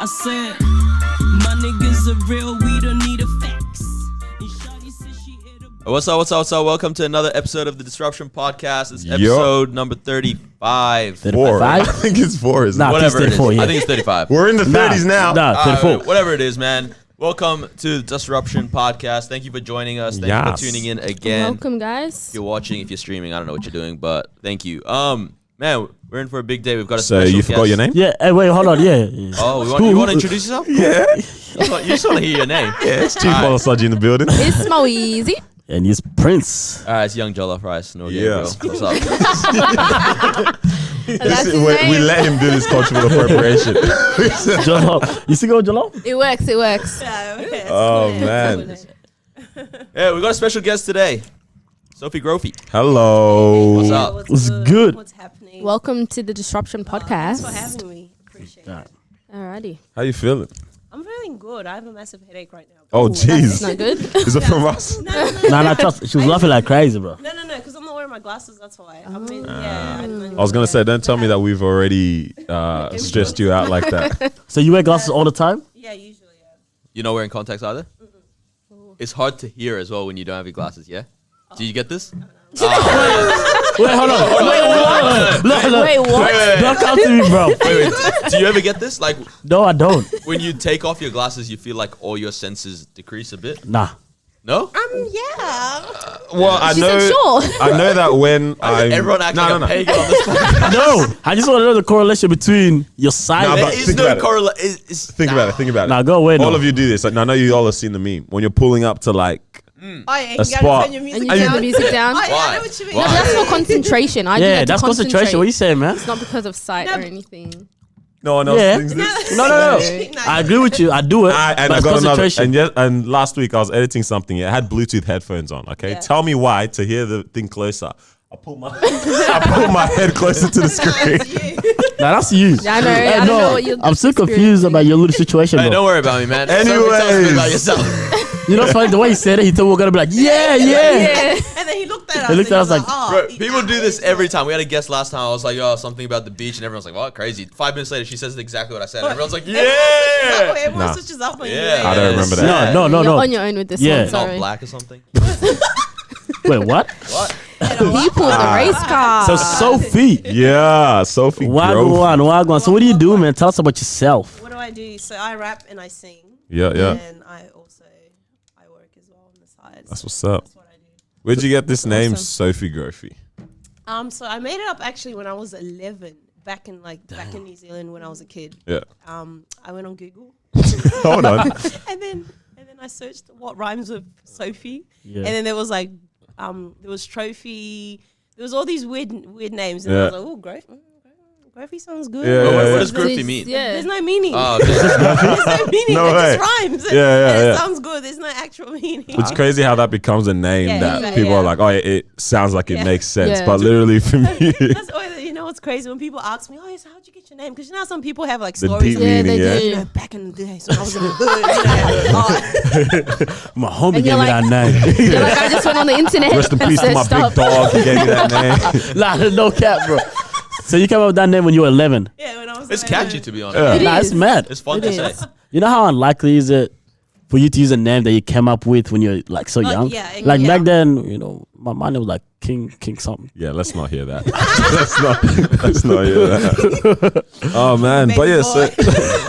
I said, my niggas are real, we don't need a fax. What's up? Welcome to another episode of the Disruption Podcast. It's episode number 35. 4. I think it's 4, isn't it? Whatever it is. Yeah. I think it's 35. We're in the 30s now. 34. Whatever it is, man. Welcome to the Disruption Podcast. Thank you for joining us. Thank you for tuning in again. Welcome, guys. If you're watching, if you're streaming, I don't know what you're doing, but thank you. Man, we're in for a big day. We've got a special So you guest. forgot your name? Yeah, hey, wait, hold on, yeah. Oh, you want to introduce yourself? Yeah. You just want to hear your name. Yeah, it's Chief Olasaji in the building. It's Moeezy. And he's Prince. All right, it's Young Jollof Rice. No game, Yeah. bro. What's up? That's his we name. let him do this cultural appropriation. Jollof. You still go Jollof? It works. Oh, man. Yeah, we got a special guest today. Sophiegrophy. Hello. What's up? What's good? What's happening? Welcome to the Disruption Podcast. Thanks for having me. Appreciate it. Alrighty. How you feeling? I'm feeling good. I have a massive headache right now. Oh, That's jeez. not good. Is it from us? Nah, trust. She was laughing like crazy, bro. No, because I'm not wearing my glasses. That's why. I mean, yeah. I was going to say, don't tell me that we've already stressed you out like that. So you wear glasses all the time? Yeah, usually, yeah. You're not wearing contacts either? It's hard to hear as well when you don't have your glasses, yeah? Do you get this? Wait, hold on. Look. Wait, what? Don't come to me, bro. Wait. Do you ever get this? Like, No, I don't. when you take off your glasses, you feel like all your senses decrease a bit? Nah. No? Yeah. Well, I She know. said sure. I know that when Everyone acting like a pagan on this podcast. No. I just want to know the correlation between your size. Nah, There but is think no about it. correlation. Think about it. Nah, go away now. All of you do this. Like, I know you all have seen the meme. When you're pulling up to like Oh, yeah. A spot. Turn your And music you down. turn the music down. Oh, yeah, Why? I know what you mean. Why? No, that's for concentration. I do Yeah, that to that's concentration. What you saying, man? It's not because of sight No, or but- anything. no one else Yeah. thinks this. No. I agree with you. I do it. And but I it's got another. concentration. And last week I was editing something. It had Bluetooth headphones on. Okay, Yeah. tell me why to hear the thing closer. I pull my head closer to the screen. Nah, that's you. Yeah, I know. Hey, I don't no, know what you're I'm still confused about your little situation, Hey, bro. don't worry about me, man. Sophie, tell us a bit about Anyways. yourself. You know what's funny? The way he said it, he thought we were going to be like, yeah. Yeah. And then he looked at us. He looked at us and like, oh, Bro, people do this every time. We had a guest last time. I was like, oh, something about the beach. And everyone's like, what? Crazy. 5 minutes later, she says exactly what I said. And everyone's like, yeah. Everyone Nah. switches up on you. Yeah. I don't remember that. No. You're on your own with this Yeah. one. It's not Sorry. black or something. Wait, what? What? He pulled the race car. So Sophie. Yeah, Sophie. Wagwan. So what do you do, man? Tell us about yourself. What do I do? So I rap and I sing. Yeah. And I work as well on the side. That's what's up. That's what I do. Where'd you get this name, Sophiegrophy? So I made it up actually when I was 11, back in New Zealand when I was a kid. Yeah. I went on Google Hold on. and then I searched what rhymes with Sophie, Yeah. and then there was like there was Trophy, there was all these weird names, and Yeah. I was like, oh, Graphy sounds good. Yeah, What yeah, does Groupie mean? Yeah. There's no meaning. Oh, okay. There's no meaning. No it way. just rhymes. Yeah, And yeah. it sounds good. There's no actual meaning. It's crazy how that becomes a name Yeah, that exactly, people yeah. are like, oh, it sounds like it Yeah. makes sense. Yeah. But literally for me, That's always, you know what's crazy when people ask me, oh, so how'd you get your name? Because you know how some people have like the stories. deep of, Yeah, meaning, they yeah. do. you know, back in the day, so I was in the hood. You know, My homie And gave you're me like- that name. You're like, I just went on the internet. Rest in and peace to my searched big up. dog. He gave me that name. Nah, no cap, bro. So you came up with that name when you were 11. yeah, when I was It's 11. catchy, to be honest. Yeah. It Nah, is. it's mad. It's fun It to is. say. You know how unlikely is it for you to use a name that you came up with when you're like so young? yeah, Like yeah. back then, you know, my name was like King something. Yeah, let's not hear that. let's not hear that. Oh man, but yeah, so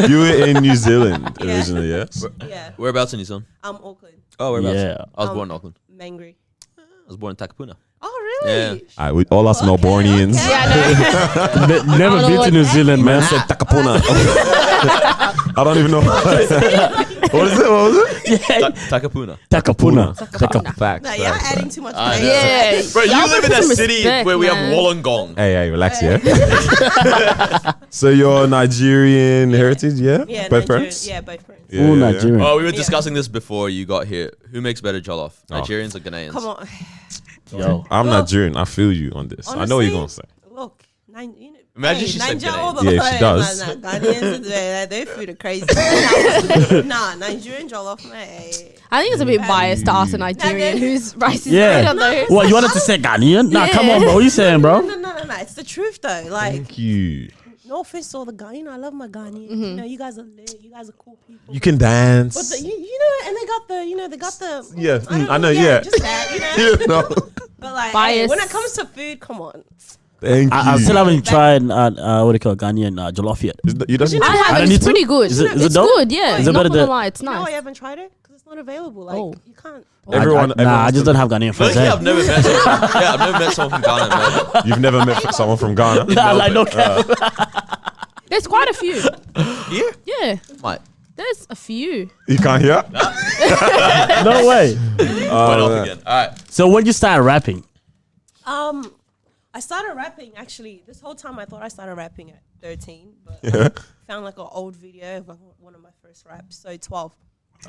you were in New Zealand Yeah. originally, yes? Yeah. Whereabouts in New Zealand? Auckland. Oh, whereabouts? Yeah. I was born in Auckland. Mangere. I was born in Takapuna. Oh, really? Yeah. All us Melbournians. okay. Yeah, I know. Never know been to what New that Zealand, man. Man said Takapuna. I don't even know. What is it? What was it? Takapuna. Takapuna. Facts. No, you're adding too much I pain. know. Yeah. Bro, you Y'all live in put a some city respect, where we have man. Wollongong. Hey, relax, yeah. So you're Nigerian heritage, yeah? Yeah, Both Nigerian- parents? Yeah, both parents. Yeah, Full yeah, yeah. Nigerian. Oh, we were Yeah. discussing this before you got here. Who makes better jollof? Oh. Nigerians or Ghanaians? Come on. Yo. I'm Well, Nigerian. I feel you on this. I know what you're going to say. Look, Imagine she said Nigeria all Ghanaian. the Yeah, time. she does. Nah, Ghanaians, their food are crazy. Nah, Nigerian jollof, mate. I think it's a bit biased to ask a Nigerian whose rice is Yeah. made on those. What, you wanted to say Ghanaian? Nah, come on, bro. What you saying, bro? No. It's the truth, though. Like, Thank you. no offense to all the Ghanaian. You know, I love my Ghanaian. Mm-hmm. You know, you guys are lit. You guys are cool people. You can dance. But you know, and they got the. Yeah, don't I know. Yeah, just that. You know. you know. But like, Bias. hey, when it comes to food, come on. Thank you. I still haven't tried what do you call Ghanaian jollof yet. You don't. I I have. don't need It's to? pretty good. Is it It's dope? good. Yeah. Is it Not better gonna than- lie, it's You know why nice. you haven't tried it? Because it's not available. Like Oh. you can't. Everyone. I just don't have Ghanaian I friends. think eh? I've never met someone. Yeah, I've never met someone from Ghana. in Melbourne. You've never met someone from Ghana. Nah, like no cap. There's quite a few. Here? Yeah. Might. There's a few. You can't hear. No way. Went off again. All right. So when you started rapping, I started rapping actually. This whole time I thought I started rapping at 13, but I found like an old video of like, one of my first raps. So 12.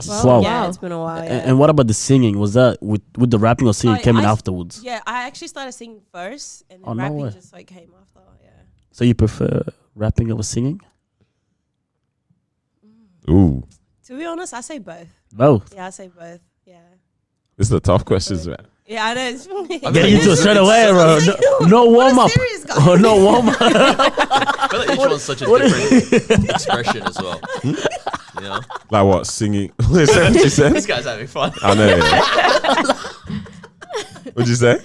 wow. Yeah, it's been a while. Yeah. And what about the singing? Was that with the rapping or singing Oh, came in I- afterwards? Yeah, I actually started singing first, and then Oh, no rapping way. just like came after. Yeah. So you prefer rapping over singing? Ooh, To be honest, I say both. Both. Yeah, I say both. Yeah. this is the tough questions, man. Yeah, I know. It's funny. Get into it straight away, bro. No warm up. Serious guy. Oh, no warm up. I feel like each one's such a different expression as well. You know? Like what? Singing? Is that what you said? This guy's having fun. I know. Yeah. What'd you say?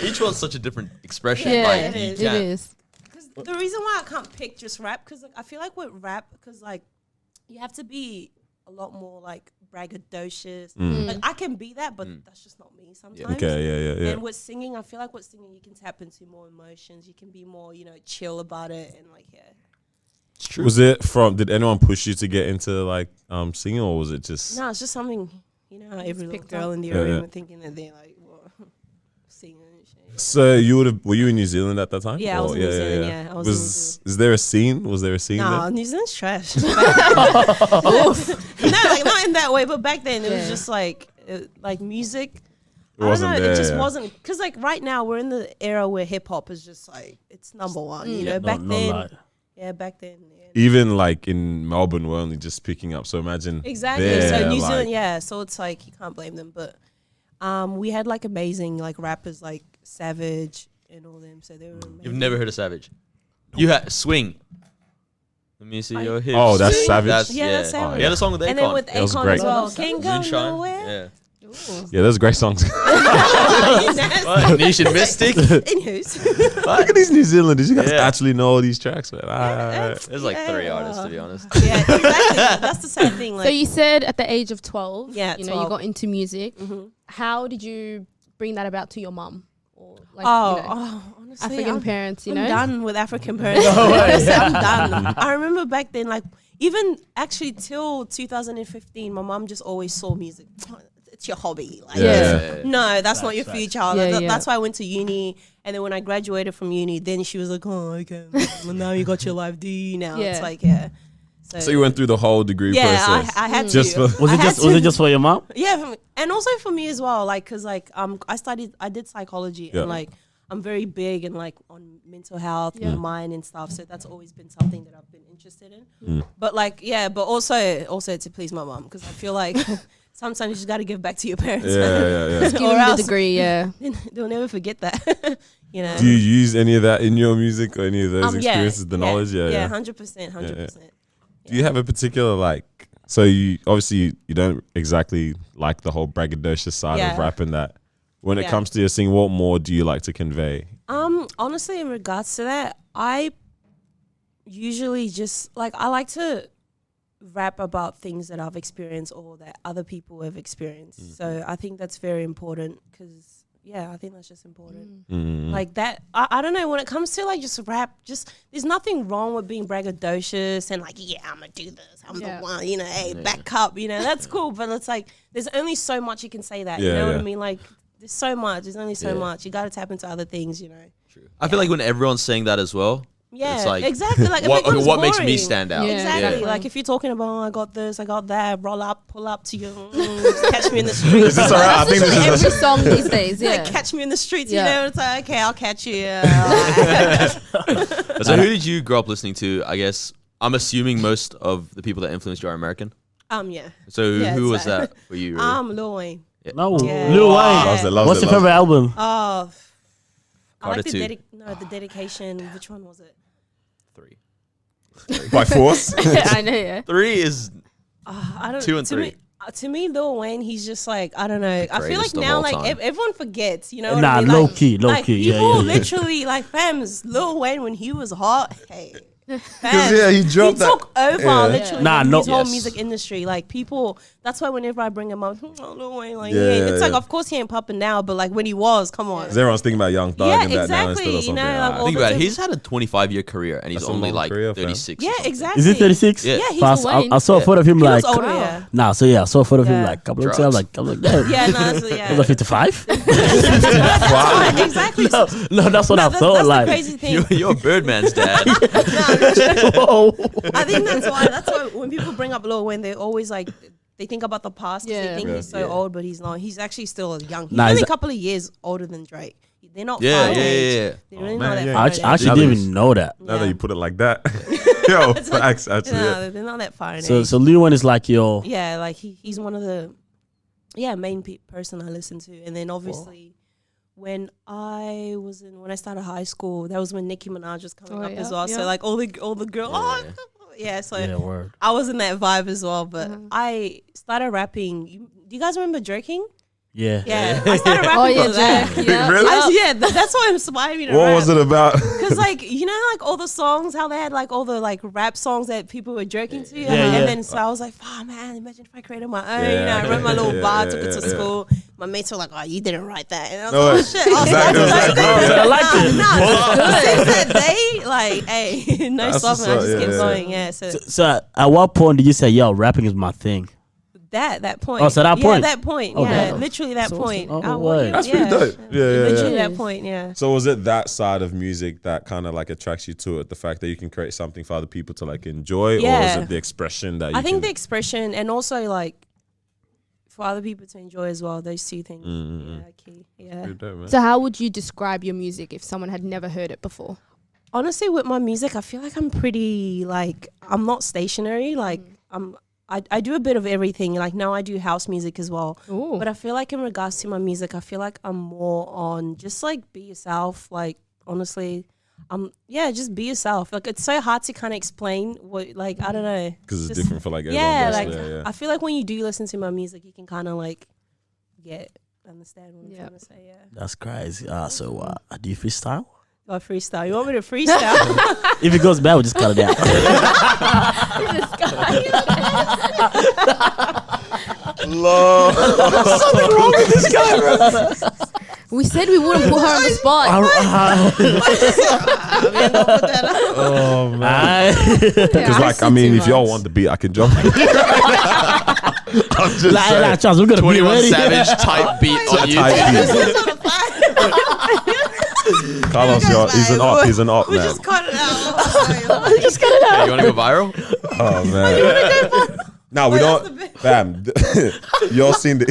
Each one's such a different expression. Yeah, like, it you is. it can't- is. Because the reason why I can't pick just rap, because like, I feel like with rap, because like you have to be a lot more like braggadocious. Like I can be that, but that's just not me sometimes. Okay, yeah. And with singing, I feel like with singing, you can tap into more emotions. You can be more, chill about it, and like It's true. Was it from? Did anyone push you to get into like singing, or was it just? no, it's just something. You know, how every little picked girl up. in the Yeah, room yeah. are thinking that they're like, well, singing and shit. So were you in New Zealand at that time? Yeah, I was in New Zealand, yeah, I was in New Is there a scene? Was there a scene No, there? New Zealand's trash. No, like not in that way, but back then it was Yeah. just like music. It wasn't I don't know, there. it just wasn't, because like right now we're in the era where hip hop is just like it's number one. You know, back then, back then. Yeah. Even like in Melbourne, we're only just picking up. So imagine Exactly. there, So New like- Zealand, yeah. So it's like you can't blame them, but we had like amazing like rappers like Savage and all them. So they were amazing. You've never heard of Savage? You had Swing. Let me see your hips. Oh, that's Savage? Yeah, that's Savage. He had a song with Akon. And then with That was Akon great. as well. Can't go Moonshine. nowhere. Yeah. Yeah, those are great songs. What? Niche and Mystic. In whose? Look at these New Zealanders. You guys Yeah. actually know all these tracks, man. Ah. There's like 3 artists, to be honest. Yeah, exactly. That's the same thing. Like, So you said at the age of 12, Yeah, you 12. got into music. How did you bring that about to your mum? Or like, honestly, African parents, I'm you know? done with African parents. Honestly, I'm done. I remember back then, like even actually till 2015, my mom just always saw music. It's your hobby. Like, Yeah. no, that's not your future. Yeah, yeah. That's why I went to uni. And then when I graduated from uni, then she was like, oh, okay. Well, now you got your life. Do you now? Yeah. It's like, yeah. So you went through the whole degree yeah, process. I had Just to. for- Was I it had just was to. it just for your mom? Yeah, and also for me as well, like, cause like I did psychology Yeah. and like I'm very big and like on mental health Yeah. and mind and stuff, so that's always been something that I've been interested in. But like, yeah, but also to please my mom, because I feel like sometimes you just got to give back to your parents, yeah. Give or them the else degree, yeah. they'll never forget that. You know. Do you use any of that in your music or any of those Yeah, experiences, the knowledge? yeah, 100%, 100%. Do you have a particular like? So you obviously you don't exactly like the whole braggadocious side of Yeah. rapping. That when it Yeah. comes to your singing, what more do you like to convey? Honestly, in regards to that, I usually just like I like to rap about things that I've experienced or that other people have experienced. So I think that's very important because I think that's just important. Like that, I don't know, when it comes to like just rap, just there's nothing wrong with being braggadocious and like, yeah, I'm gonna do this, I'm Yeah. the one, you know, hey, back up, you know, that's cool. But it's like there's only so much you can say that, you Yeah, know what yeah. I mean? Like there's so much, there's only so Yeah. much. You gotta tap into other things, you know. I feel like when everyone's saying that as well, Yeah, it's like, exactly. Like it what becomes makes me boring. stand out? Yeah. Exactly. Yeah. Like if you're talking about, I got this, I got that, roll up, pull up to you, catch me in the streets. Is this alright? I think this is. Every song these days, Like, yeah. catch me in the streets, Yeah. you know. It's like, okay, I'll catch you. So who did you grow up listening to? I guess I'm assuming most of the people that influenced you are American. Yeah. So Yeah, who it's was like- that for you? Really? Lil Wayne. No, Yeah. Lil Wayne. Loves it, loves What's it, your loves favorite album? Oh, I Carter like the 2. the dedication. Which one was it? 3. By force. I know, yeah. 3 is I don't. 2 and to 3. Me, to me, Lil Wayne, he's just like, I don't know. I feel like greatest of now, all like time. everyone forgets, you know. What Nah, I mean? low Like, key. People Yeah. literally like, fams, Lil Wayne when he was hot, hey. Because yeah, he dropped He that. took over Yeah. literally Nah, no- his whole Yes. music industry. Like people, that's why whenever I bring him up, oh, Lil Wayne, like Yeah, it's like yeah. of course he ain't popping now, but like when he was, come on. 'Cause everyone's thinking about Young Thug Yeah, and that now exactly, instead of you know, something. like, Ah, all Think the about it. time- He's had a 25-year career, and he's That's a only long like career, fam. 36. or Yeah, something. exactly. Is he 36? Yeah. Yeah, he's Fast, Wayne. I saw a photo of him He like was older, yeah. nah. So yeah, I saw a photo of him Yeah. like a couple of weeks ago. I was like, damn. Yeah, no, that's, yeah. Was I 55? That's fine, exactly. No, that's what I That's thought. the Like, crazy thing. You're Birdman's dad. whoa. I think that's why when people bring up Lil Wayne, they always like they think about the past. 'Cause Yeah. they think he's so old, but he's not. He's actually still young. He's Nah, only he's a couple of years older than Drake. They're not Yeah, far in yeah, age. yeah. They're really Oh, not man, that yeah. far I in actually, age. I actually didn't even know that. Now that Yeah. you put it like that. Yo, facts, actually. yeah. No, they're not that far in So age. so Lil Wayne is like your Yeah, like he's one of the main person I listen to, and then obviously. When I started high school, that was when Nicki Minaj was coming up as well. So like all the girls, so yeah word. I was in that vibe as well. But I started rapping. Do you guys remember Jerking? Yeah. Yeah, I started rapping Oh, yeah, for that. Jerk, yeah. Really? That's what inspired me to What rap. was it about? Because like you know like all the songs, how they had like all the like rap songs that people were jerking to, yeah. and then so I was like, oh man, imagine if I created my own. You know, I wrote my little Yeah, bar, yeah, took it to yeah. school. My mates were like, oh, you didn't write that, and I was No, like, oh it- shit. I was exactly, like, exactly. I liked it. No, since that day, like, hey, no That's stopping. what's I up, just yeah, kept yeah. going. Yeah, so So at what point did you say, yo, rapping is my thing? that point. Oh, so that point? Yeah, that point. Oh, yeah, damn. literally that So point. awesome. I Oh, want word. you- That's pretty dope. Yeah, Literally yeah. that point. Yeah. So was it that side of music that kind of like attracts you to it? The fact that you can create something for other people to like enjoy, or is Yeah. it the expression that you I think can? the expression and also like for other people to enjoy as well. Those two things. Yeah, key. Yeah. Pretty dope, man. So how would you describe your music if someone had never heard it before? Honestly, with my music, I feel like I'm pretty like I'm not stationary. Like I do a bit of everything. Like now I do house music as well. Ooh. But I feel like in regards to my music, I feel like I'm more on just like be yourself. Like honestly, just be yourself. Like it's so hard to kind of explain what like I don't know. Because it's Just- different for like everyone. Yeah, basically. like yeah. I feel like when you do listen to my music, you can kind of like understand what I'm Yeah. trying to say. Yeah. That's crazy. So do you freestyle? Oh, freestyle. You want me to freestyle? If it goes bad, we'll just cut it out. Lord. We said we wouldn't put her on the spot. Oh man. Because Yeah, like I said mean, too if y'all much. want the beat, I can jump. I'm just saying. Like, Charles, we're gonna be 21 ready. Savage type beat on Type YouTube. beat. Carlos, he's an op. He's an op We man. just cut it out. Hey, you want to go viral? Oh man. No, we don't. Fam, y'all seen the.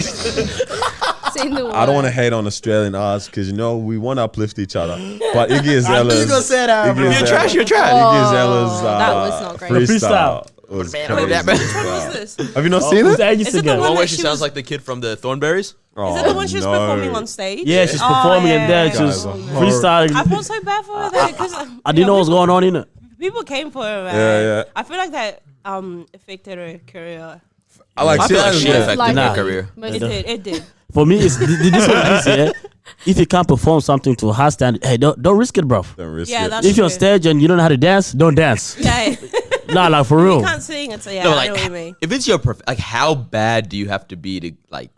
Seen the I don't want to word. hate on Australian arts because you know we want to uplift each other. But Iggy Azalea's. say that, Iggy You're trash, you're trash. Iggy Azalea's that was not great. freestyle was Man, crazy. that man. What was this? Have you not seen Who's it? that? You Is it the again? one One way that she she sounds was- like the kid from the Thornberries. Oh, Is that the one she was no. performing on stage? Yeah, she's performing and then Guys she's are freestyling. I felt so bad for her though because I didn't know what was going on in it. people came for her. Man. Yeah, yeah. I feel like that affected her career. I like. I feel like see, she yeah. affected Like- her Nah. career. But It did. It did. For me, it's this one is yeah. If you can't perform something to a high standard, hey, don't risk it, bro. Don't risk Yeah, it. that's If you're on true. stage and you don't know how to dance, don't dance. Yeah, Nah, like for you real. can't sing it. So yeah, No, I like know what you mean. if it's your like, how bad do you have to be to like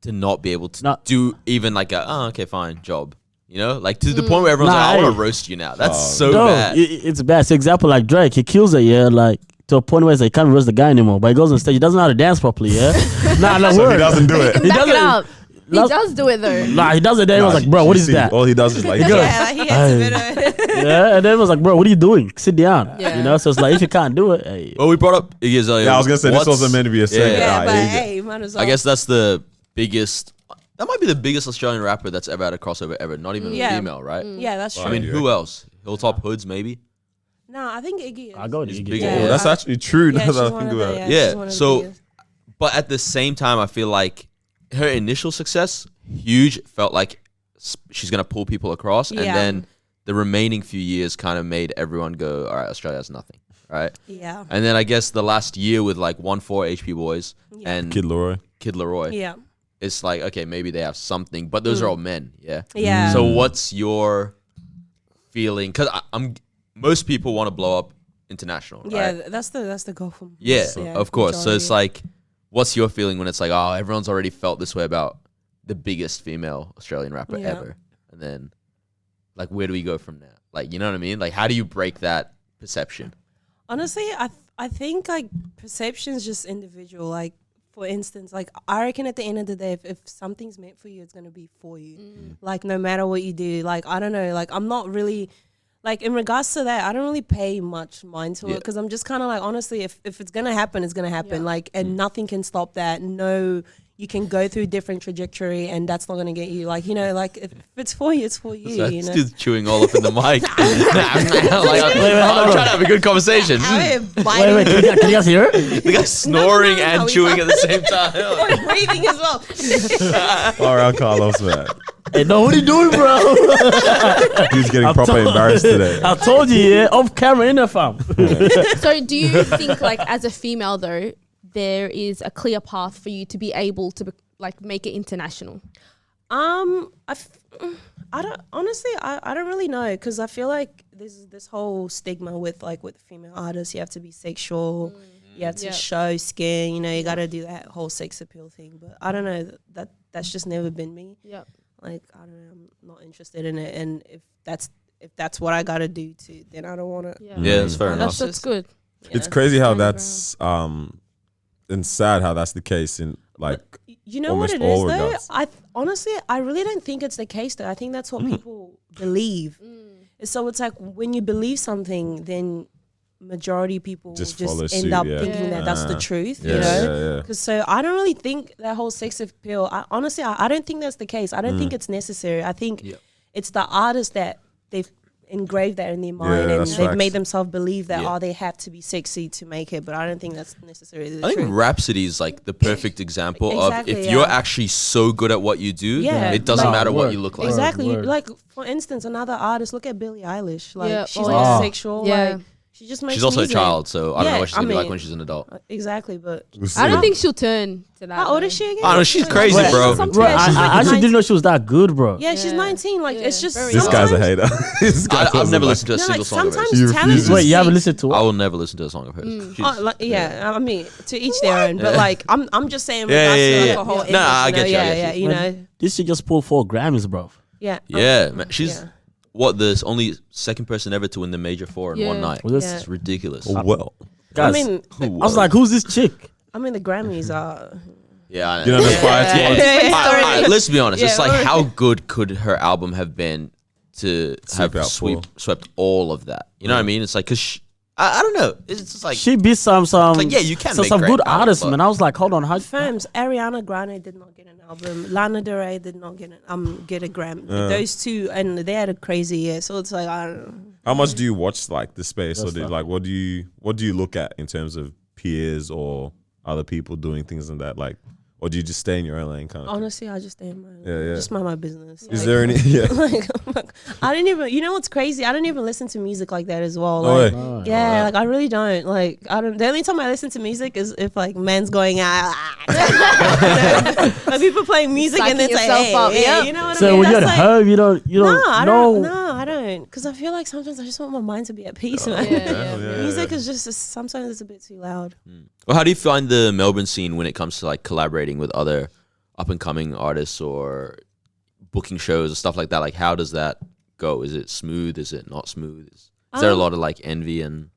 to not be able to No. do even like a okay fine job? You know, like to the point where everyone's Nah, like, I want hey. to roast you now. That's so No, bad. it's bad. So example like Drake, he kills it, yeah, like to a point where it's like, he can't roast the guy anymore. But he goes on stage, he doesn't know how to dance properly, yeah. Nah, So word. he doesn't do it. He Back it doesn't- up. He Last- does do it though. Nah, he does it. Then he was like, bro, what is See, that? All he does is like. He goes, Yeah, like he had to bit of it. Yeah, and then it was like, bro, what are you doing? Sit down. Yeah. You know, so it's like if you can't do it, hey. Well, we brought up Iggy Azalea. Yeah, I was gonna say this What's- wasn't meant to be a segment. Yeah. Yeah, Nah, but Iggy. hey, might as well. I guess that's the biggest. That might be the biggest Australian rapper that's ever had a crossover ever. Not even Yeah. female, right? Yeah, that's true. I mean, Yeah. who else? Hilltop Hoods, maybe. No, I think Iggy. Is. I go to Iggy. big. Yeah. Oh, that's actually true. Yeah, Now she's that I one think of the- about it. she's Yeah, one of the so- biggest. But at the same time, I feel like her initial success, huge, felt like she's gonna pull people across, and Yeah. then the remaining few years kind of made everyone go, all right, Australia has nothing, right? Yeah. And then I guess the last year with like 1-4 HP Boys and Kid Leroy. Yeah. it's like, okay, maybe they have something, but those are all men, yeah? Yeah. So what's your feeling? Because most people want to blow up international, right? Yeah, that's the goal for me. Yeah, of course. So it's majority. like, what's your feeling when it's like, oh, everyone's already felt this way about the biggest female Australian rapper Yeah. ever, and then like, where do we go from there? Like, you know what I mean? Like, how do you break that perception? Honestly, I think like perception's just individual. Like, for instance, like I reckon at the end of the day, if something's meant for you, it's gonna be for you. Like, no matter what you do. Like, I don't know. Like, I'm not really like, in regards to that, I don't really pay much mind to it, because I'm just kind of like, honestly, if it's gonna happen, it's gonna happen. Like, and nothing can stop that. No, you can go through different trajectory, and that's not gonna get you. Like, you know, like if it's for you, it's for you. So You know. Still chewing all up in the mic. I'm trying to have a good conversation. Wait, can you guys hear it? The guy's snoring no, and we chewing can't. at the same time. Breathing as well. All around Carlos, man. Hey, no, what are you doing, bro? He's getting proper embarrassed today. I told you, yeah, off camera in the fam. So do you think, like, as a female though, there is a clear path for you to be able to like make it international? I don't honestly. I don't really know, because I feel like there's this whole stigma with female artists. You have to be sexual. You have to show skin. You know, you got to do that whole sex appeal thing. But I don't know. That's just never been me. Yep. Like, I don't know. I'm not interested in it. And if that's what I got to do too, then I don't want to. Yeah, that's fair enough. That's good. It's crazy how that's and sad how that's the case in like You know what almost it all is though? regards. Honestly, I really don't think it's the case though. I think that's what people believe. So it's like, when you believe something, then majority of people Just will follow just end suit, up yeah. thinking that that's the truth, yeah, you know? yeah. Because so I don't really think that whole sex appeal, honestly, I don't think that's the case. I don't think it's necessary. I think it's the artists that they've engraved that in their mind, and that's they've facts. made themselves believe that, Yeah. they have to be sexy to make it, but I don't think that's necessarily the I think truth. Rhapsody is like the perfect example Exactly, of if yeah. you're actually so good at what you do, Yeah, it doesn't like- matter what Word. you look like. Exactly. Word. Like, for instance, another artist, look at Billie Eilish. Like, Yeah. she's Oh, not yeah. sexual. Yeah. Like, she just makes She's also music. a child, so I don't know Yeah, what she's I gonna be like mean- when she's an adult. Exactly, but We'll see. I don't think she'll turn to that. how old though. is she again? I know, she's crazy, Like, bro. sometimes Bro, she's I like actually 19. didn't know she was that good, bro. Yeah, she's Yeah. 19. Like, Yeah, it's just very This young. guy's a sometimes- hater. This guy I've doesn't never like- listened to a No, single like, song of hers. sometimes He talent refuses. just Wait, you haven't speaks- listened to I what? will never listen to a song of hers. She's- Oh, like, yeah, I mean, to each their own. But like, I'm just saying, Yeah, regards yeah, to, like, yeah. a whole No, image, I you know? get you, I Yeah, get yeah, you. you Man, know, This shit just pulled 4 Grammys, bro. yeah. Yeah, man. She's Yeah. what, the only second person ever to win the major 4 in Yeah. one night. Was this? Yeah. It's ridiculous. Well, Guys, I mean, I was like, who's this chick? the Grammys are. Yeah, I know. you know, that's why it's Yeah, one- yeah. Alright, let's be honest. It's Yeah. like, how good could her album have been to Sweep have out swept all of that? You know what I mean? It's like, cause I don't know. It's just like, She beat some like, yeah, you can make some great good albums, artists, but- man. I was like, hold on, how? Firms, Ariana Grande did not get an album. Lana Del Rey did not get a Grammy. Those two, and they had a crazy year. So it's like, I don't know. How much do you watch like the space, or That's do you, tough. like what do you look at in terms of peers or other people doing things and that, like, or do you just stay in your own lane kind of? Honestly, I just stay in my Yeah. just mind my business. Is Like- there any? Yeah. like, I didn't even. You know what's crazy? I don't even listen to music like that as well. Oh, Like, yeah. yeah, like I really don't. Like, I don't. The only time I listen to music is if like man's going out. Like people playing music and then Psyching say, yourself hey, up, yeah, yeah. you know what I So mean? when you're at That's home, you don't no, I know. don't. No, I don't. Because I feel like sometimes I just want my mind to be at peace. Man. Yeah. Music is just sometimes it's a bit too loud. Well, how do you find the Melbourne scene when it comes to like collaborating with other up and coming artists or booking shows or stuff like that? Like, how does that go? Is it smooth? Is it not smooth? Is there a lot of like envy and?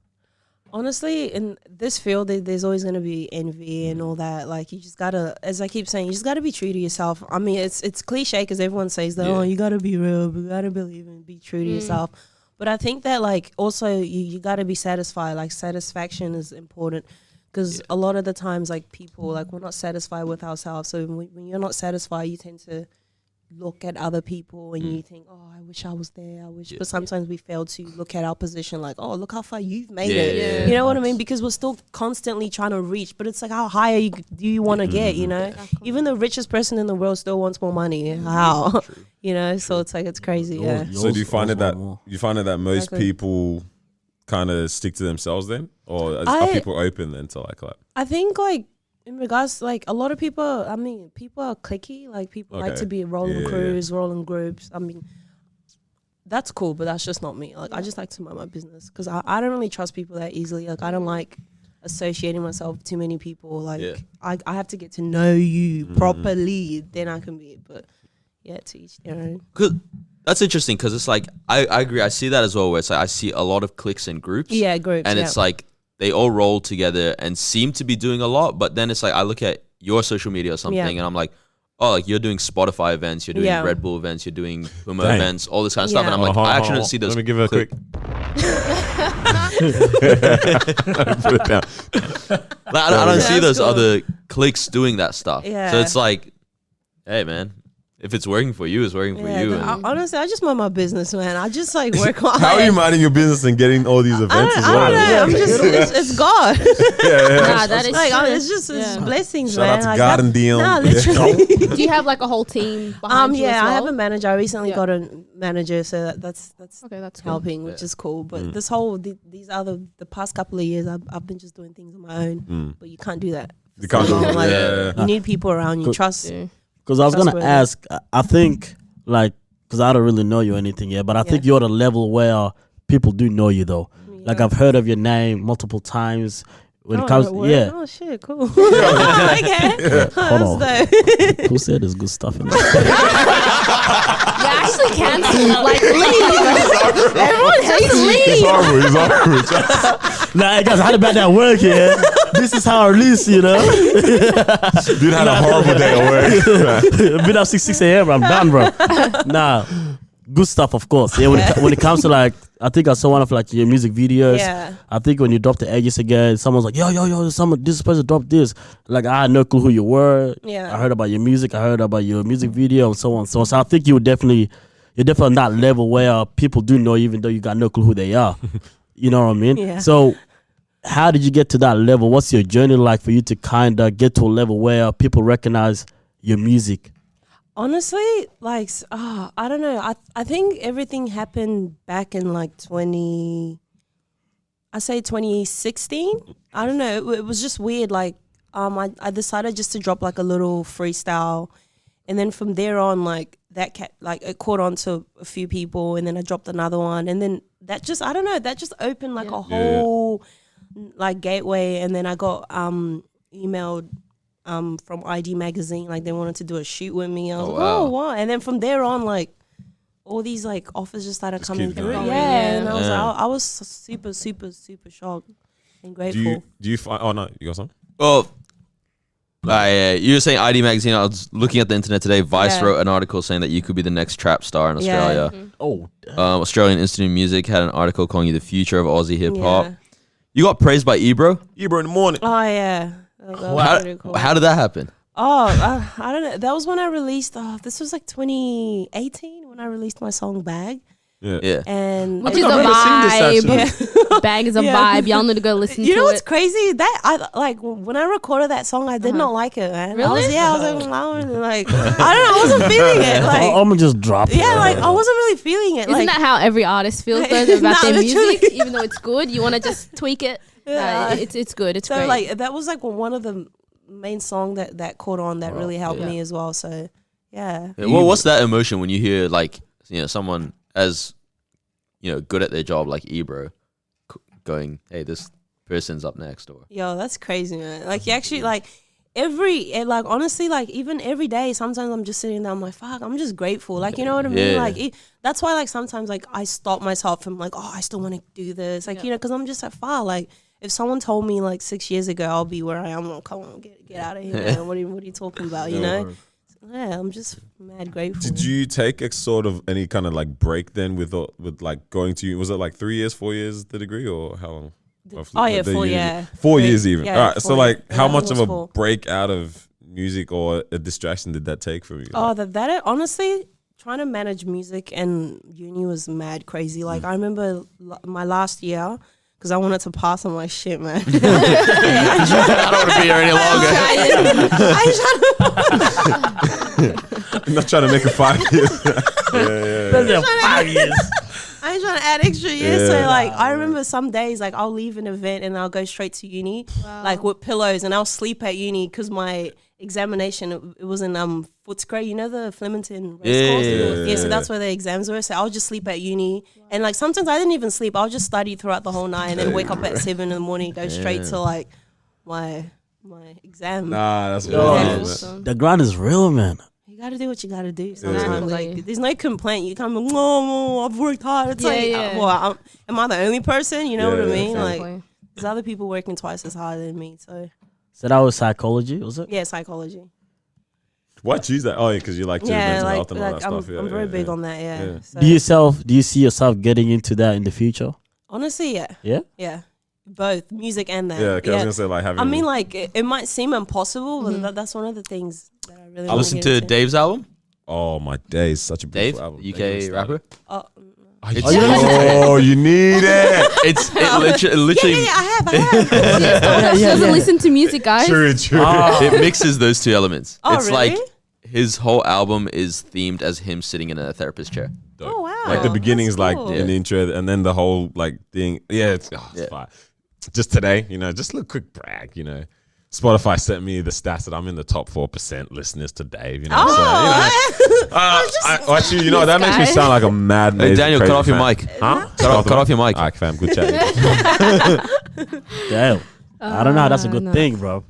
Honestly, in this field, there's always going to be envy and all that. Like, you just got to, as I keep saying, you just got to be true to yourself. I mean, it's cliche because everyone says that, Yeah. oh, you got to be real, you got to believe and be true to yourself. But I think that, like, also you got to be satisfied. Like, satisfaction is important because a lot of the times, like, people, like, we're not satisfied with ourselves. So when you're not satisfied, you tend to look at other people and you think, oh, I wish I was there. I wish, but sometimes we fail to look at our position, like, oh, look how far you've made it. Yeah. You know what I mean? Because we're still constantly trying to reach, but it's like, how high do you want to get? You know, even the richest person in the world still wants more money. How? You know, so it's like it's crazy. Yeah. So do you find it that most people kind of stick to themselves then, or are people open then to like that? I think like in regards to like a lot of people, I mean, people are cliquey. Like people like to be rolling crews, rolling groups. I mean, that's cool, but that's just not me. Like I just like to mind my business because I don't really trust people that easily. Like I don't like associating myself with too many people. Like I have to get to know you properly, then I can be. But yeah, to each their own. That's interesting because it's like I agree. I see that as well. Where it's like I see a lot of cliques and groups. Yeah, groups. And it's like they all roll together and seem to be doing a lot. But then it's like I look at your social media or something, and I'm like, oh, like you're doing Spotify events, you're doing Red Bull events, you're doing Puma events, all this kind of stuff. And I'm like, I actually don't see those. Let me give it a quick. Put it down. Like, I don't see those other cliques doing that stuff. Yeah. So it's like, hey, man. If it's working for you, it's working for you. Honestly, I just mind my business, man. I just like work on. How are you minding your business and getting all these events as well? I don't know. I'm just, it's God. Nah, that is like, true. it's just it's blessings, Shout man. out to Like, God and Dion. Nah, literally. Do you have like a whole team behind you as well? I have a manager. I recently got a manager, so that's okay. That's cool. helping, which is cool. But this whole the past couple of years, I've been just doing things on my own. But you can't do that. You can't do Like, that. you need people around you. Trust. Because I was That's gonna where- ask, I think like, because I don't really know you or anything yet, but I think you're at a level where people do know you though. Like I've heard of your name multiple times. When it comes, Oh shit, cool. Okay. Hold on. That's dope. Who said there's good stuff in there? You actually can like leave. Everyone just leave. He's horrible. Nah, guys, I had to back that work here. This is how I release, you know. Dude had a horrible day at work. Been up 6 a.m. I'm done, bro. Nah, good stuff, of course. Yeah, when it comes to like, I think I saw one of like your music videos. Yeah. I think when you dropped the ages ago, someone's like, yo, this person dropped this. Like I had no clue who you were. Yeah. I heard about your music. I heard about your music video and so on. So I think you're definitely on that level where people do know, even though you got no clue who they are. You know what I mean? Yeah. So how did you get to that level? What's your journey like for you to kind of get to a level where people recognize your music? Honestly, like, I don't know. I think everything happened back in like 2016. I don't know. It was just weird. Like, I decided just to drop like a little freestyle, and then from there on, like it caught on to a few people, and then I dropped another one, and then that just opened like a whole like gateway, and then I got emailed from ID magazine, like they wanted to do a shoot with me. I was like, oh wow. And then from there on, like all these like offers just started coming through. going. And I was like, I was super, super, super shocked and grateful. Do you find? Oh no, you got something? Well, you were saying ID magazine. I was looking at the internet today. Vice wrote an article saying that you could be the next trap star in Australia. Oh, Australian Institute of Music had an article calling you the future of Aussie hip hop. Yeah. You got praised by Ebro. Ebro in the morning. Oh yeah. That was pretty cool. How did that happen? Oh, I don't know. That was when I released. This was like 2018 when I released my song "Bag." Yeah. And Which is a vibe. Bag is a vibe. Y'all need to go listen to it. You know what's crazy? That I like when I recorded that song, I did not like it, man. Really? I was like, I don't really like. I don't know. I wasn't feeling it. Like, I'm gonna just drop it. yeah, like I wasn't really feeling it. Isn't like, that how every artist feels though about Nah, their literally. music? Even though it's good, you want to just tweak it. Yeah. It's good. It's so great. like that was like one of the main song that caught on that really helped me as well. So yeah. Well, what's that emotion when you hear like someone as good at their job like Ebro going, hey, this person's up next, or Yo, that's crazy, man. Like you actually like honestly, like even every day, sometimes I'm just sitting there, I'm like, fuck, I'm just grateful. Like, you know what I mean? Yeah. Like that's why like sometimes like I stop myself from like, oh, I still want to do this. Like, because I'm just like, far. Like if someone told me like 6 years ago I'll be where I am, well, come on, get out of here, man. What are you talking about? You know? Yeah, I'm just mad grateful. Did you take a sort of any kind of like break then with like going to, was it like 3 years, 4 years the degree, or how long? Oh yeah, The 4 uni? years. 4 years even. Yeah, All right. So 4 like, years. how Yeah, much of a almost 4. break out of music or a distraction did that take from you? Oh, that honestly, trying to manage music and uni was mad crazy. Like I remember my last year because I wanted to pass on my shit, man. I don't want to be here any longer. I'm not trying to make it 5 years. yeah. 5 years. I ain't trying to add extra years. Yeah. So like I remember some days like I'll leave an event and I'll go straight to uni, like with pillows, and I'll sleep at uni because my examination it was in Footscray, you know, the Flemington race course. Yeah, so that's where the exams were. So I'll just sleep at uni, and like sometimes I didn't even sleep. I'll just study throughout the whole night and then wake up at 7 in the morning, go straight to like my exam. Nah, that's Yeah, wild. awesome. The grind is real, man. You gotta do what you gotta do. Sometimes Exactly. like there's no complaint. You come, no, I've worked hard. It's Yeah, like, yeah. well, am I the only person? You know what I Yeah, mean? Like Exactly. there's other people working twice as hard than me. So So that was psychology, was it? yeah, psychology. Why choose that? Oh, yeah, because you like to Yeah, mental like, health and all like that stuff. I'm very big on that. Yeah. Yeah. So, Do you see yourself getting into that in the future? honestly, yeah, Yeah. yeah, both music and that. Yeah, okay, I was gonna say like having. I mean, like it might seem impossible, but that's one of the things that I really. I listened to Dave's album. oh my days, such a Dave, beautiful album. UK rapper. Oh, Oh, you need it. It's literally yeah, I have. She doesn't listen to music, guys. True. it mixes those two elements. Oh, It's really? like his whole album is themed as him sitting in a therapist chair. Oh wow! Like the beginning is like cool. an intro, and then the whole like thing. Yeah, it's Yeah. fire. Just today, you know, just a little quick brag, you know. Spotify sent me the stats that I'm in the top 4% listeners to Dave. You know, actually, you know, that makes me guy. sound like a mad. Hey, Daniel, cut off your mic. Huh? Cut off your mic. All right, fam, good chat. Damn. I don't know. That's a good no. thing, bro.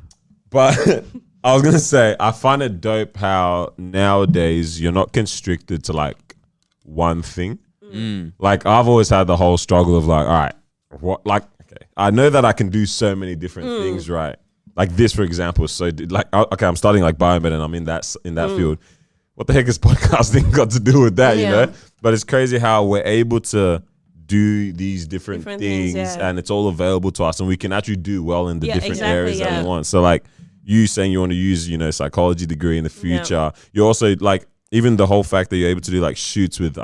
But I was gonna say, I find it dope how nowadays you're not constricted to like one thing. Like I've always had the whole struggle of like, all right, what? Like, okay, I know that I can do so many different things, right? Like this, for example, so like, okay, I'm studying like biomed and I'm in that field. What the heck has podcasting got to do with that? You Yeah. know, but it's crazy how we're able to do these different things, things, yeah. and it's all available to us, and we can actually do well in the Yeah, different exactly, areas that yeah. we want. So like you saying you want to use, you know, psychology degree in the future. You're also like, even the whole fact that you're able to do like shoots with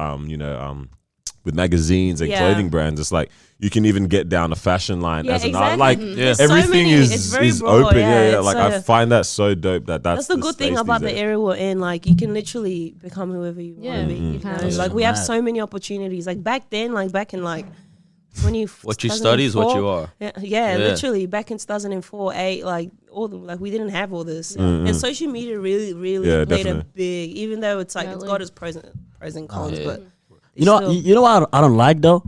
with magazines and Yeah. clothing brands. It's like you can even get down a fashion line Yeah, as an exactly. art. Like There's so everything many- is it's very is broad, open. yeah, Yeah. it's Like I so- find that so dope that's the good thing space about these the days. area we're in. Like you can literally become whoever you want Yeah, to be. you You know? can. That's Like we have mad. so many opportunities. Like back then, like back in like 20. What you study is what you are. Yeah, literally back in 2004, 8, like we didn't have all this, and social media really Yeah, played a definitely. big. Even though it's like it's Really? got its pros and cons, Yeah. but You know, still- you know what I don't like though,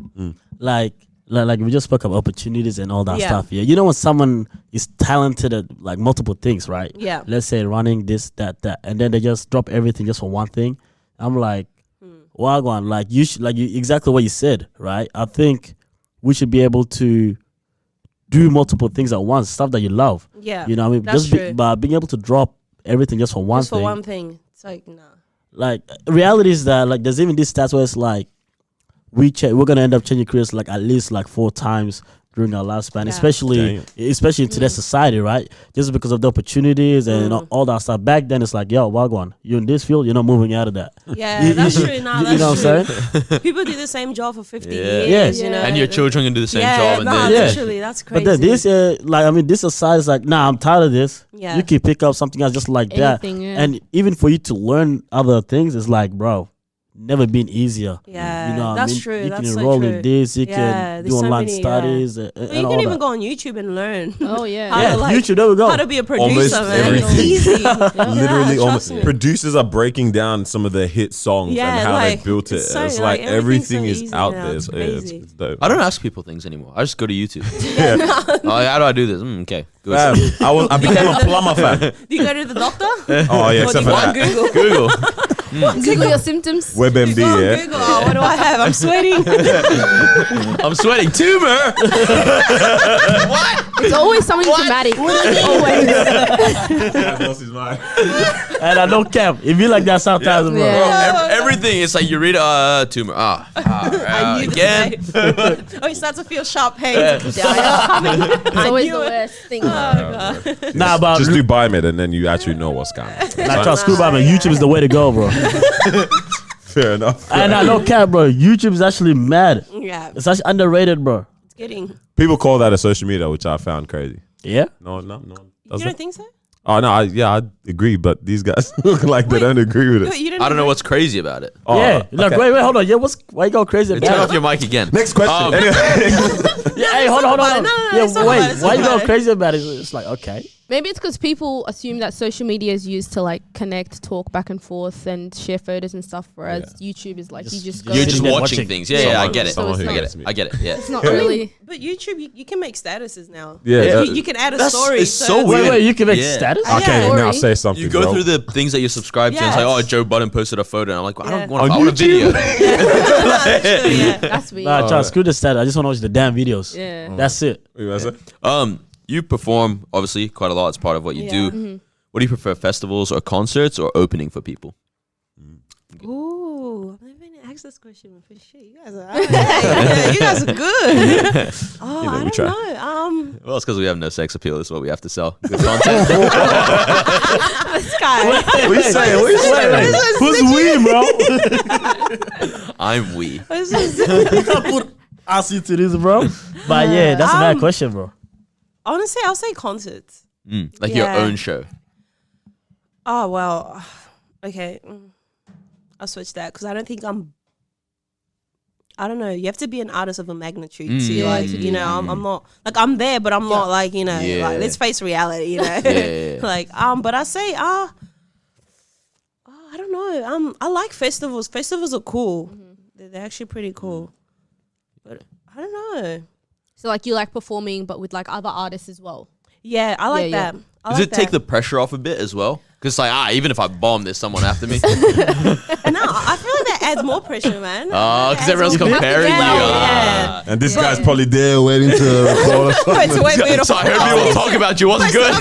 like we just spoke of opportunities and all that Yeah. stuff. Yeah, you know when someone is talented at like multiple things, right? Yeah. Let's say running this, that, and then they just drop everything just for one thing. I'm like, Wagwan, like you should, like you exactly what you said, right? I think we should be able to do multiple things at once, stuff that you love. Yeah, You know what I mean? that's true. But being able to drop everything just for one just thing. for one thing, it's like nah. Like reality is that like there's even this stats where it's like we're gonna end up changing careers like at least like 4 times during our lifespan, Yeah. especially in today's society, right? Just because of the opportunities and all that stuff. Back then it's like, yo, Wagwan, you're in this field, you're not moving out of that. Yeah, that's true. Nah, You that's know what I'm true. saying? People do the same job for 50 Yeah. years. Yeah. You know, And your children can do the same job, and nah, then Yeah. literally, that's crazy. But then this this society is like, nah, I'm tired of this. Yeah. You can pick up something else just like Anything, that. yeah. And even for you to learn other things, it's like, bro, never been easier. Yeah, You know what I that's mean? true. You that's can so enroll true. in this, you Yeah, can do there's so online many, studies and Well, all you can even that. go on YouTube and learn. Oh yeah. How Yeah, to, like, YouTube, there we go. how to be a Almost producer, man. It's everything. easy. Literally, Yeah, almost trust me. producers are breaking down some of the hit songs Yeah, and how like, they built it. it's so, It's like, like everything's so everything is easy out now. there. It's So, yeah, crazy. it's dope. I don't ask people things anymore. I just go to YouTube. Like, how do I do this? Okay, good. Fam, I became a plumber fan. Do you go to the doctor? Oh yeah, Or do except you for go on that. Google? Google. Google your symptoms. WebMD, Go on yeah. Google. Oh, what do I have? I'm sweating. I'm sweating. Tumor. It's always something dramatic. Always. That lost his mind. And I don't cap. It be like that sometimes, bro. Yeah. Bro, everything. It's like you read tumor. I knew Again. Oh, you start to feel sharp pains. It's always the worst thing. Nah, but Just do biomed and then you actually know what's going on. nah, trust Scuba, man. YouTube is the way to go, bro. Fair enough. And I don't cap, bro. YouTube is actually mad. Yeah, It's actually underrated, bro. it's getting. People call that a social media, which I found crazy. Yeah. No. You Does don't it? think so? Oh no, I agree, but these guys look like they don't agree with No, it. you don't I don't know agree? what's crazy about it. Oh, Yeah. Look, okay. wait, hold on. Yeah, why you go crazy Turn about off it? your mic again. Next question. Anyway. Yeah, hey, hold on. about it. No, let's talk about it, Wait, let's why talk you go about it. crazy about it? It's like, okay. Maybe it's because people assume that social media is used to like connect, talk back and forth, and share photos and stuff. Whereas YouTube is like you just go. You're and- just Sitting there watching watching things. Yeah, I get it. Someone who I get gets it. me. I get it. Yeah. It's not really. But YouTube, you can make statuses now. Yeah, You can add a That's- story. it's so it's- weird. Wait, you can make Yeah. status? Okay, Yeah. now Story. say something. You go bro. through the things that you're subscribed to and it's like, Yes. oh, Joe Budden posted a photo. And I'm like, well, I Yeah. don't want On I want a video. Yeah. That's weird. Nah, trust screw the status. I just want to watch the damn videos. Yeah. That's it. Wait, what's that? You perform, obviously, quite a lot. It's part of what you Yeah. do. What do you prefer, festivals or concerts or opening for people? Ooh, I've never been asked this question for shit. You guys are, you guys are good. Oh, we I don't try. know. Well, it's because we have no sex appeal. This is what we have to sell. Good content. This guy. What you saying? What you saying? Who's we, bro? I'm we. This is- You can't put ass into this, bro. But yeah, that's a bad question, bro. Honestly, I'll say concerts. Like your Yeah. own show. Oh well, okay. I'll switch that because I don't think I don't know. You have to be an artist of a magnitude to like, you know. I'm not like I'm there, but I'm not like, you know. Yeah. Like, let's face reality, you know. Yeah. Like but I say I don't know. I like festivals. Festivals are cool. They're actually pretty cool. But I don't know. So like you like performing, but with like other artists as well. Yeah, I like Yeah, that. yeah. I Does like it take that. the pressure off a bit as well? Because like, even if I bomb, there's someone after me. No, I feel like that adds more pressure, man. Oh, because everyone's more- comparing you. Yeah. And this guy's probably there waiting to record. Wait, so wait, wait, So I heard people talk about you. Wasn't good.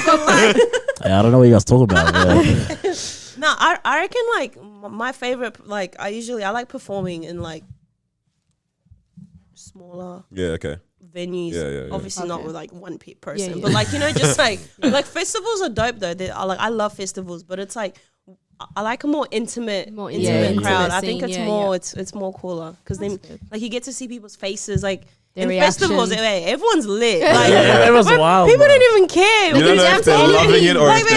Hey, I don't know what you guys talk about. Yeah. No, I reckon like my favorite, like I like performing in like smaller Yeah, okay. venues. Yeah. Obviously not Okay. with like one person, yeah. but like, you know, just like festivals are dope though. I love festivals, but it's like I like a more intimate More intimate intimate crowd. scene, I think it's yeah, more yeah. it's more cooler because then like you get to see people's faces like. Their In reaction. festivals, everyone's lit. Like, Yeah, everyone's wild, People bro. don't even care. You don't know if they're loving it or like, if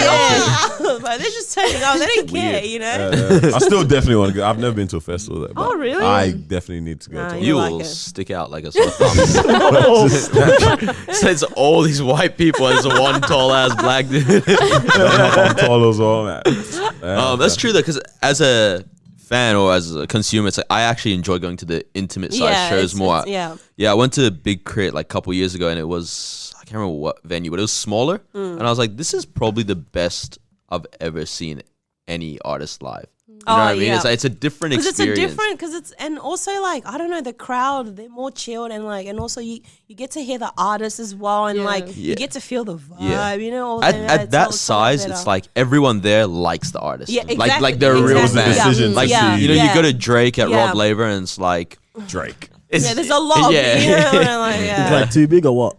they're like, they're just turning up. They don't care, you know. I still definitely want to go. I've never been to a festival there. But Oh, really? I definitely need to go Nah, to you You like will it. stick out like a sore thumb. So it's all these white people and there's one tall ass black dude. I'm tall as well, man. That's true though, because as a fan or as a consumer, it's like I actually enjoy going to the intimate size shows more. Yeah. I went to Big Crit like a couple years ago and it was, I can't remember what venue, but it was smaller. And I was like, this is probably the best I've ever seen any artist live. You know what I mean? yeah. It's like, it's a different Because it's a experience. different, because it's, and also like, I don't know, the crowd, they're more chilled and like, and also you get to hear the artists as well and Yeah. like, Yeah. you get to feel the vibe, Yeah. you know? all At that it's so much size, it's better. like everyone there likes the artist. Yeah, Like exactly, they're a real exactly, fan. yeah. Decisions Like to you know, yeah. you go to Drake at Yeah. Rob Laver and it's like Drake. it's, yeah, there's a lot. Yeah. You know? And like, It's yeah. like too big or what?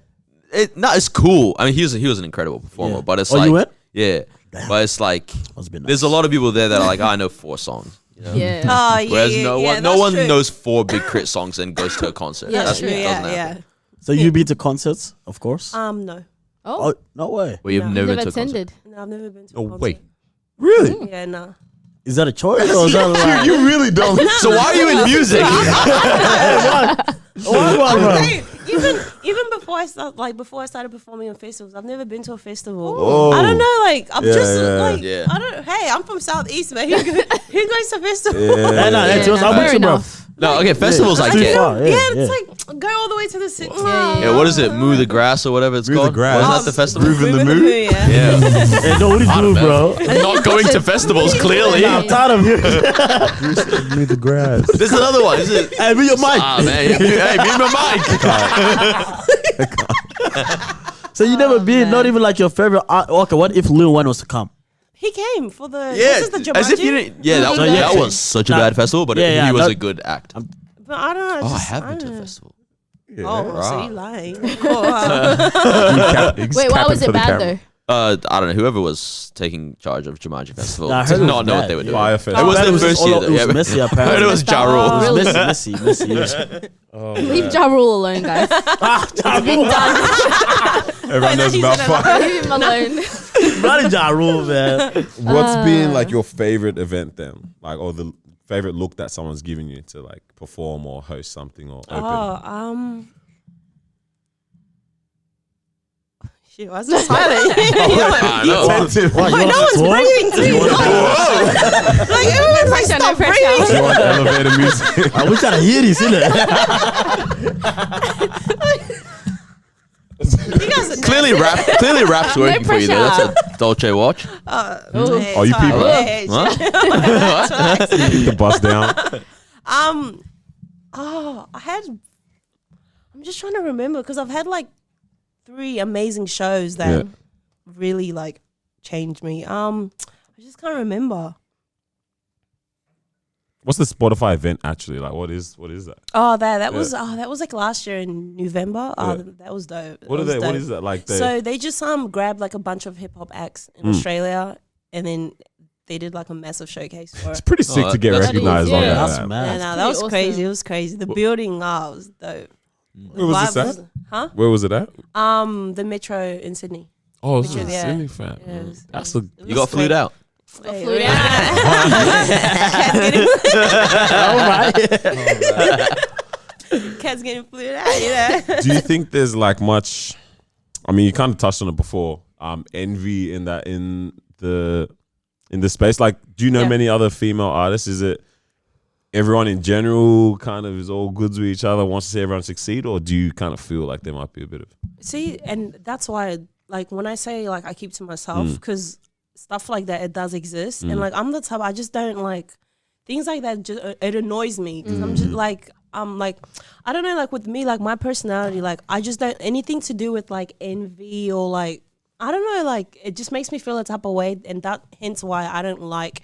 No, it's cool. I mean, he was an incredible performer, Yeah. but it's Oh, like you went? yeah, but it's like Must've been there's a lot of people there that are like, I know 4 songs. You know? Yeah. Oh, yeah, Whereas yeah, no yeah, one that's true. knows 4 Big Crit songs and goes to a concert. Yeah, That's true, doesn't yeah, happen. yeah. So you been to concerts, of course? No. Oh, Oh, no way. Well, you've No. never never been to a concert. attended. No, I've never been to Oh, a concert. wait. Really? Yeah, no. Is that a choice or is that like... You really don't. So why are you in music? Hey, even before I started performing on festivals, I've never been to a festival. Oh. I don't know, like I'm Yeah, just yeah. like Yeah. I don't. Hey, I'm from Southeast, man. Who goes to festivals? Nah, Yeah. that's Yeah, I'm with fair you, bro. enough. No, okay, festivals I Too get. far, Yeah, it's like Go all the way to the six. Yeah, what is it? Moo the Grass or whatever it's Moo the called? Grass. Was that the festival? Groove in the Moo? Yeah. Yeah. Hey, no, what do you do, bro? Not going to festivals, clearly. I'm tired of hearing. Move the grass. There's another one, is it? Hey, be your mic. Ah, man. Hey, mute my mic. So you never been, not even like your favorite art. Okay, what if Lil Wayne was to come? He came for the. Yeah, This is the as if you Jumanji? didn't. Yeah, that, So, that yeah. was such a Nah. bad festival, but Yeah, he was that- a good act. But I don't know. Oh, I just- have been to a don't know. festival. Oh, so you lying? Wait, why was it bad though? I don't know. Whoever was taking charge of Jumanji Festival Nah, I did heard it not was know what bad, they were doing. Fire It festival. was It the was first all- year. it was Messi, I heard apparently. it was Ja Oh, Rule. really? Messi. Leave Ja Rule alone, guys. Everyone knows about fire. Leave him alone. Bloody Ja Rule, man. What's been like your favorite event then? Like, or the favorite look that someone's given you to like perform or host something or open? Shit, why is it silent? I know. Attentive. What, you Wait, want no to one's talk? breathing too. Like everyone's like, Pressure, no stop pressure. breathing. You want elevator music? I wish I could hear this, innit? You guys are Clearly, rap's working for you. Though. That's a Dolce watch. Oh, you people. Huh? Keep the bus down. I'm just trying to remember because I've had like 3 amazing shows that Yeah. really like changed me. I just can't remember. What's the Spotify event actually like? What is that? Oh, that was like last year in November. Yeah. That was dope. What are That was they? What dope. is that like? So they just grabbed like a bunch of hip hop acts in Australia, and then they did like a massive showcase for It's it. pretty sick Oh, to get that's- recognized yeah. on That's that. mad. Yeah, no, that was pretty crazy. awesome. It was crazy. The building, was dope. Where was this Vibe at? Huh? Where was it at? The Metro in Sydney. Oh, this Which is is- Sydney yeah. fan. Yeah, it was- That's it a was- it You got was flued out. Hey, Flued yeah. Cat's getting flued out, you know. Do you think there's like much? I mean, you kind of touched on it before. Envy in the space. Like, do you know Yeah. many other female artists? Is it everyone in general kind of is all goods with each other, wants to see everyone succeed, or do you kind of feel like there might be a bit of? See, and that's why, like, when I say like I keep to myself, because stuff like that it does exist, and like I'm the type I just don't like things like that. Just it annoys me because I'm just like I don't know, like with me, like my personality, like I just don't anything to do with like envy or like I don't know, like it just makes me feel a type of way, and that hence why I don't like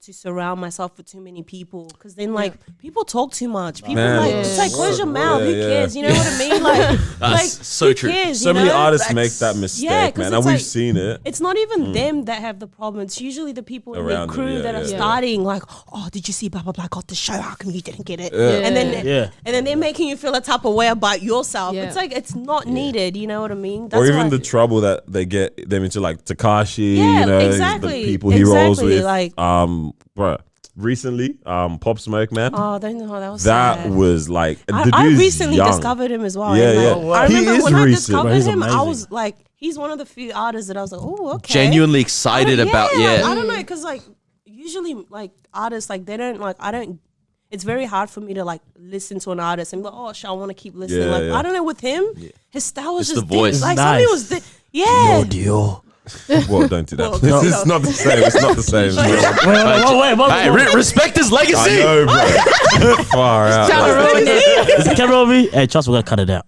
to surround myself with too many people because then like people talk too much. People Man. like it's like close your mouth. Yeah, who yeah. cares? You know what I mean? Like like so who true. cares, So you many know? artists make that mistake, Yeah, 'cause man, it's and we've like- seen it. It's not even them that have the problem. It's usually the people in Around the them, crew yeah, that are yeah. starting. Like, oh, did you see blah blah blah got the show? How come you didn't get it? Yeah. And then Yeah. and then they're making you feel a type of way about yourself. Yeah. It's like it's not needed. You know what I mean? Or even why- the trouble that they get them into, like Takashi, Yeah, you know, exactly, the people he rolls exactly, with. like- Bruh, recently, Pop Smoke, man. Oh, don't know. That was That sad. was like the I dude's recently young. discovered him as well. Yeah, and, yeah. like, Oh, wow. I He remember is when I recent. discovered Bro, he's him, I amazing. was like, he's one of the few artists that I was like, oh, okay. Genuinely excited about like, I yeah. don't know, because like usually like artists like they don't like I don't. It's very hard for me to like listen to an artist and be like, oh, shit, I want to keep listening. Yeah, like yeah. I don't know with him, his style was It's just the voice. Like Nice. something was yeah. Dio. Well, don't do that. Well, This no. is not the same. It's not the same. Wait. Hey, respect his I legacy. know, bro. Far out. Trying to Like, ruin it. Is the camera on me? Hey, trust, we're gonna cut it out.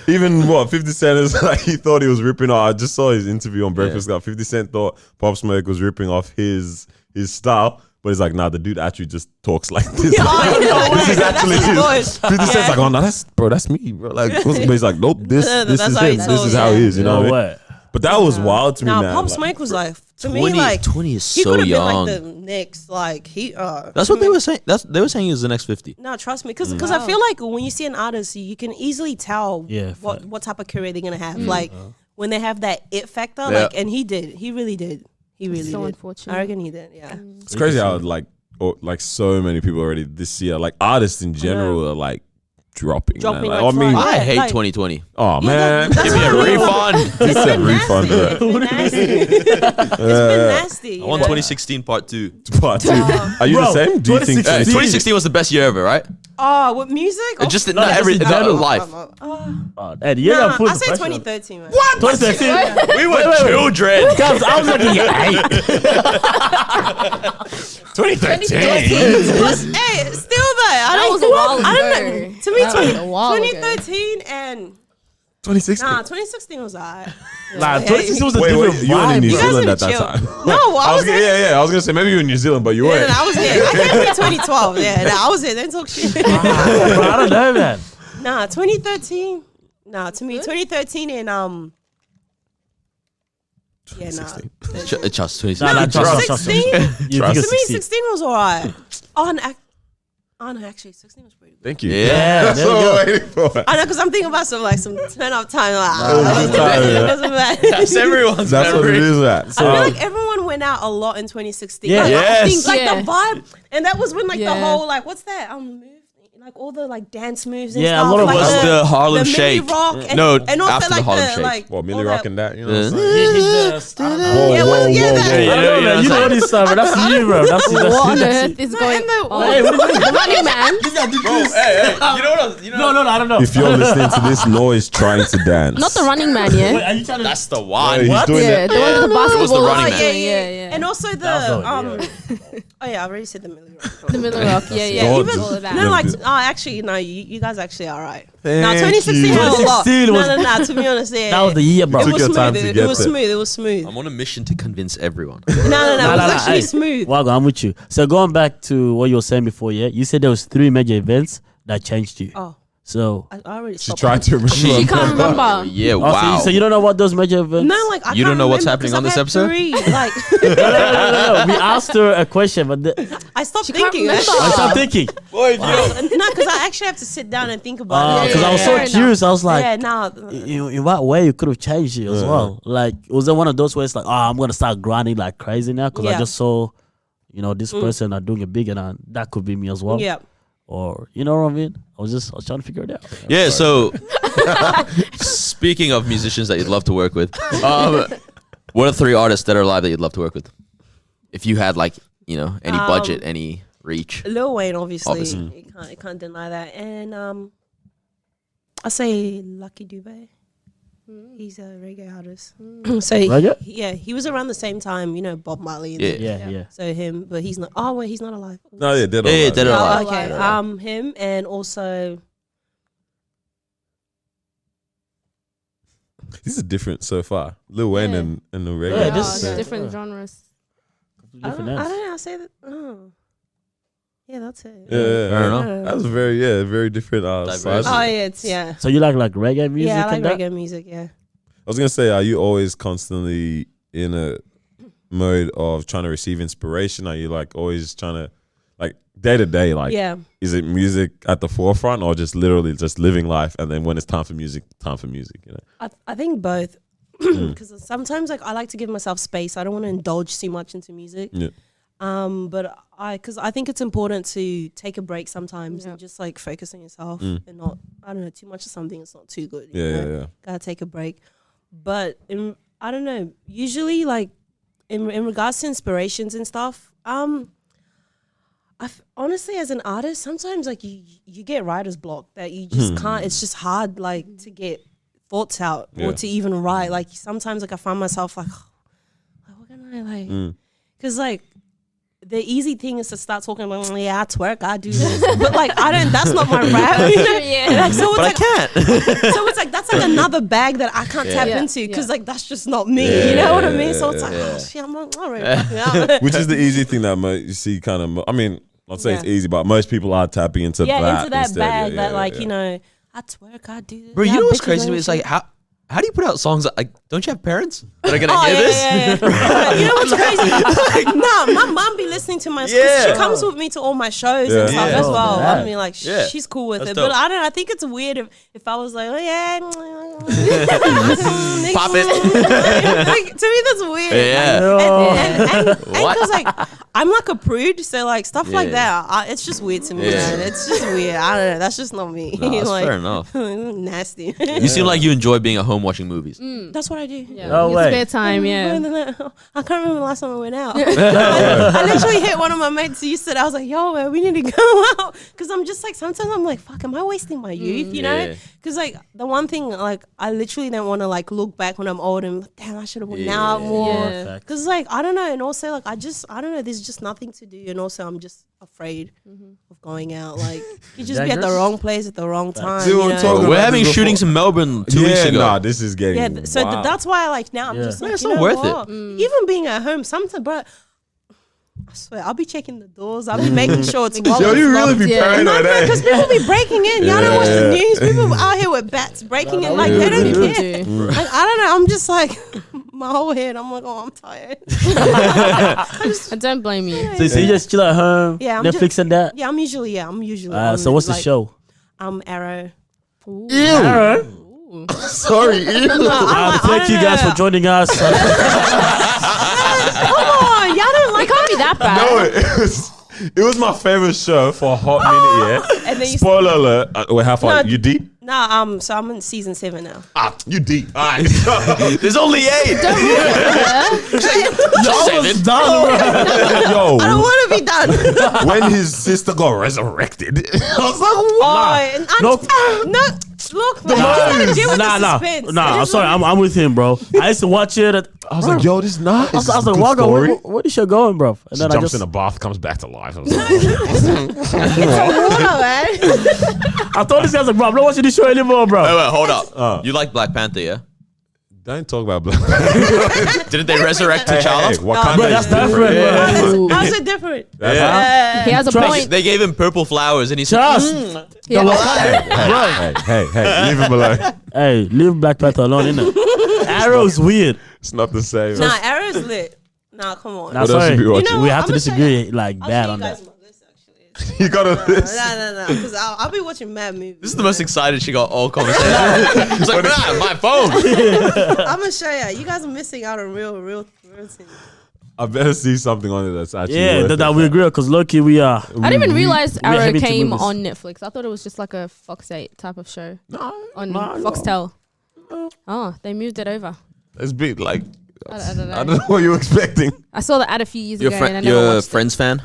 even 50 Cent is like he thought he was ripping off. I just saw his interview on Breakfast Club. 50 Cent thought Pop Smoke was ripping off his style. But he's like, nah, the dude actually just talks like this. Oh, no This way. is actually That's his voice. 50 Cent's like, oh no, that's me, bro. Like, but he's like, nope, this That's is how he him. This talks, is how he yeah. is. You know what I mean? What? But that was wild to me, Now man. Pop Like, Smoke was like to 20, me like 20 is he so could have been young. like the next like he. That's what they were saying. They were saying he was the next 50. No, trust me, because I feel like when you see an artist, you can easily tell Yeah, what type of career they're gonna have. Like when they have that it factor, like, and he really did. He really So did. unfortunate. I reckon he did. Yeah. It's crazy how like so many people already this year, like artists in general, are like dropping. Dropping man. like I mean, flies. I Yeah, hate like- 2020. oh man, Give me a refund. he said refund. It's been nasty. It's been nasty. I want 2016 part 2. Part 2. Are you the same? Do you think 2016 was the best year ever, right? Oh, with music? Oh, Just No, just in general. life. Eddie, you gotta put I the say pressure on. 2013, man. 2013. We were children. Guys, I was looking at 2013? But, hey, still though, That was a while I don't ago. know. To me, That was a while ago. 2013 and 2016. 2016 was alright. Nah, 2016 was a Wait, different you were in vibe. New You guys Zealand need at to that chill. time. No, I was there. I was gonna say maybe you were in New Zealand, but you No, weren't. I was there. I came in 2012. Yeah, I was there. Don't talk shit. Bro, I don't know, man. 2013. Nah, to me, 2013 and yeah, nah. Just 2016. Nah, trust. 16? You Trust. think To it's me, 16. 16 was alright. Oh, no, actually, 16 was pretty good. Thank you. Yeah. That's there what you I'm waiting for. I know, because I'm thinking about some turn up time. That's That's everyone's what it memory. is. That. I feel like everyone went out a lot in 2016. Yeah. Like, I Yes. think, like Yeah. the vibe, and that was when like the Yeah. whole like what's that move, like all the like dance moves and Yeah, a stuff. lot of like Was the Harlem Milli Shake. Rock and, No, and also after the like Harlem Shake. like What, all Millie that- rocking that? You know what I'm Yeah. saying? I don't know. Yeah, was- yeah, that- I don't know, man. You know this stuff, but that's you, bro. That's What on that's earth is No, going and the- on? Hey, what are you doing? The running man. You know what? No, I don't know. If you're listening to this, Noah is trying to dance. Not the running man, yeah? Wait, are you trying to? That's the Yeah, one. he's doing Yeah, that. the one with the basketball. was the running Oh, man. yeah. And also the That oh yeah, I already said the Millie Rock. The Miller Rock, yeah. God, Even just- all of that. No, like actually, no, you guys actually are right. No, Thank 2016 you. had a lot. 2016 was- No. To be honest, yeah, That was the year, bro. It Took was your time smooth. to It get was there. smooth. It was smooth. I'm on a mission to convince everyone. No, it was actually Hey, smooth. Wago, I'm with you. So going back to what you were saying before, yeah, you said there was 3 major events that changed you. Oh, So, I already She stopped. tried to remember. She can't remember. Yeah, oh, wow. so you don't know what those major events? No, like I You can't don't know what's remember happening on 'cause this I've episode? had 3, like no. We asked her a question, but I stopped can't thinking. remember. I started thinking. No, because I actually have to sit down and think about it. Because I was Fair so enough. curious. I was like, yeah, no. in what way you could have changed it as well? Like, was there one of those where it's like, oh, I'm gonna start grinding like crazy now because I Yeah. just saw, this person are doing it big, and that could be me as well. Yeah. Or you know what I mean? I was trying to figure it out. Yeah, so speaking of musicians that you'd love to work with, what are 3 artists that are alive that you'd love to work with? If you had like, any budget, any reach. Lil Wayne, obviously. Obviously. You can't deny that. And I say Lucky Dube. He's a reggae artist. So Reggae? he was around the same time, Bob Marley. And Yeah. Yeah. So him, but he's not. Oh wait, he's not alive. No, yeah, dead or Yeah, alive. dead or Oh, alive. okay. Him and also These are different so far. Lil Wayne Yeah. and the Yeah, reggae. this Oh, is- it's different genres. I Different don't else. know. I say that. Oh, yeah, that's it. Yeah, Fair enough. That was very different Diverse. sides. Oh yeah, it's yeah. So you like reggae music? Yeah, I like and that? reggae music. Yeah. I was gonna say, are you always constantly in a mode of trying to receive inspiration? Are you like always trying to, like day to day, like Yeah. is it music at the forefront or just literally just living life and then when it's time for music, I think both. Because sometimes like I like to give myself space. I don't want to indulge too much into music. Yeah. But because I think it's important to take a break sometimes Yeah. and just like focus on yourself and not, I don't know, too much of something. It's not too good. you Yeah, know? yeah. Gotta take a break. But I don't know. Usually, like in regards to inspirations and stuff, honestly, as an artist, sometimes like you get writer's block that you just can't. It's just hard, like to get thoughts out Yeah. or to even write. Like sometimes, like I find myself like, what can I like? Because like the easy thing is to start talking about, yeah, I twerk, I do this, but like I don't. That's not my rap. You know? Yeah. Like, so it's But I like, can't. so it's like that's like another bag that I can't tap Yeah. into because Yeah. like that's just not me. You know what I mean? So it's like, yeah. oh shit, I'm not all right. Yeah. Which is the easy thing that you see kind of, I mean, I'd say it's Yeah. easy, but most people are tapping into Yeah, that into that instead. bag Yeah, that yeah, like yeah. you know, I twerk, I do this. Bro, you yeah, know what's bitches crazy to me? ain't It's like shit. How do you put out songs that, like, don't you have parents that are gonna Oh, hear yeah, this? yeah. You know what's crazy? No, my mom be listening to my. Yeah. She comes with me to all my shows and stuff Yeah. as well. Yeah. I mean, like Yeah. she's cool with That's it, dope. but I don't know. I think it's weird if I was like, oh yeah, Pop it. like, to me that's weird. Yeah. And What? because like I'm like a prude, so like stuff like Yeah. that, it's just weird to me. Yeah. Man. It's just weird. I don't know. That's just not me. No, that's like, fair enough. nasty. You seem like you enjoy being at home watching movies. That's what I do. Yeah. No Your way. spare time, yeah. I can't remember the last time I went out. I literally hit one of my mates yesterday. I was like, yo, man, we need to go out. Because I'm just like, sometimes I'm like, fuck, am I wasting my youth, you know? Yeah. Because like the one thing, like I literally don't want to like look back when I'm old and damn, I should have went Yeah. out more. Yeah. Because like, I don't know. And also like, I don't know, there's just nothing to do. And also I'm just afraid of going out. Like you just be at the Dangerous? wrong place at the wrong time. See what you I'm know? talking We're about having this shootings before. in Melbourne 2 weeks Yeah, ago. nah, this is getting Yeah, so wild. that's why like now I'm Yeah. just like, It's you not know worth what? Even being at home sometimes, but I swear I'll be checking the doors. I'll be making sure it's locked. Yo, you really be Yeah. paranoid, eh? Because people be breaking in. Y'all don't watch the Yeah. news. People out here with bats breaking in. Like, we they do, don't we care. do. Like, I don't know. I'm just like, my whole head, I'm like, oh, I'm tired. I don't blame you. So you just chill at home, Yeah, I'm Netflix and that. Yeah, I'm usually on, So what's the like, show? Arrow. Sorry. Thank you guys for joining us. Come on, y'all don't It like can't be that bad. No, it was my favorite show for a hot minute, yeah? And then you Spoiler alert. Wait, how far? No. You deep? Nah, so I'm in season 7 now. You deep. All right. There's only 8. Almost done, bro. I don't Yo, want to be done. when his sister got resurrected, I was like, what? Oh, and no, look, man, you gotta deal with the suspense. It I'm is sorry. what I'm with him, bro. I used to watch it. I was like, yo, this is nice. I was like, Walker, where is she going, bro? And She then I jumps just, in a bath, comes back to life. I was like, it's water, man. I thought this guy's like, bro, I'm not watching this show anymore, bro. Wait, hold up. You like Black Panther, yeah? don't talk about black. Didn't they resurrect T'Challa? Hey, Wakanda Bro, is that's different. different, bro. How's it different? He has a Trust. point. They gave him purple flowers and he said, Trust. Yeah. Hey, leave him alone. Hey, leave Black Panther alone, innit? Arrow's weird. It's not the same. Nah, Arrow's lit. Nah, come on. Nah, What else sorry. you be watching? You know We what? have to I'ma show disagree like I'll bad show on you that. guys my list, actually. You got a list. No, because I'll be watching mad movies. this is the most excited she got all conversation. It's like, nah, my phone. I'm gonna show you. You guys are missing out on real things. I better see something on it that's actually Yeah, worth that it. we agree because Loki, we are. I didn't even realize we're Arrow heavy to came movies. on Netflix. I thought it was just like a Fox 8 type of show on no. Foxtel. Oh, they moved it over. It's big, like, I don't know. I don't know what you're expecting. I saw the ad a few years You're, ago and I never you're a watched Friends fan?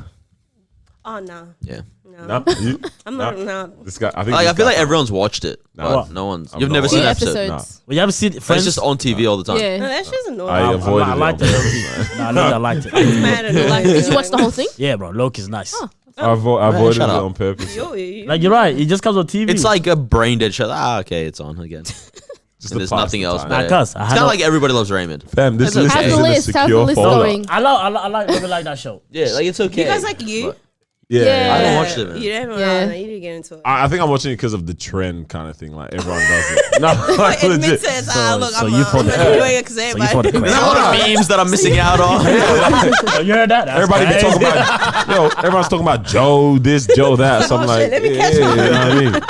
Oh no, Yeah. Nah, you- I'm not. nah. No. This guy, I think. Like, I this feel guy- like everyone's watched it, but What? no one's. I'm You've not never it. seen Two an watching episode. episodes. We haven't seen But Friends. it's just on TV all the time. No, Yeah. that shit's annoying. I avoided I liked it. it. Nah, I liked it. Mad at Like, did you watch the whole thing? Yeah, bro. Loki's nice. I avoided shut it up. on purpose. Like you're right. It just comes on TV. It's like a brain dead show. Okay, it's on again. Just And to there's pass nothing the else. time. Nah, But cuz, I it's had kind of no- like Everybody Loves Raymond. Fam, this That's list okay. is How's in the a list? How's the secure list folder. going? I really like that show. Yeah, like it's okay. You guys like you? But- Yeah, Yeah. I haven't watched it, man. You didn't. Yeah. No, you didn't get into it. I think I'm watching it because of the trend kind of thing. Like everyone does it. No, like Admit legit. it. So- Look, so I'm you for the- doing it because So you everybody. for the There's a crowd. lot of memes that I'm missing out on. You heard that? That's Everybody be crazy. talking about, everyone's talking about Joe this, Joe that. So I'm Oh, like, shit, let me yeah, catch you know on. what I mean?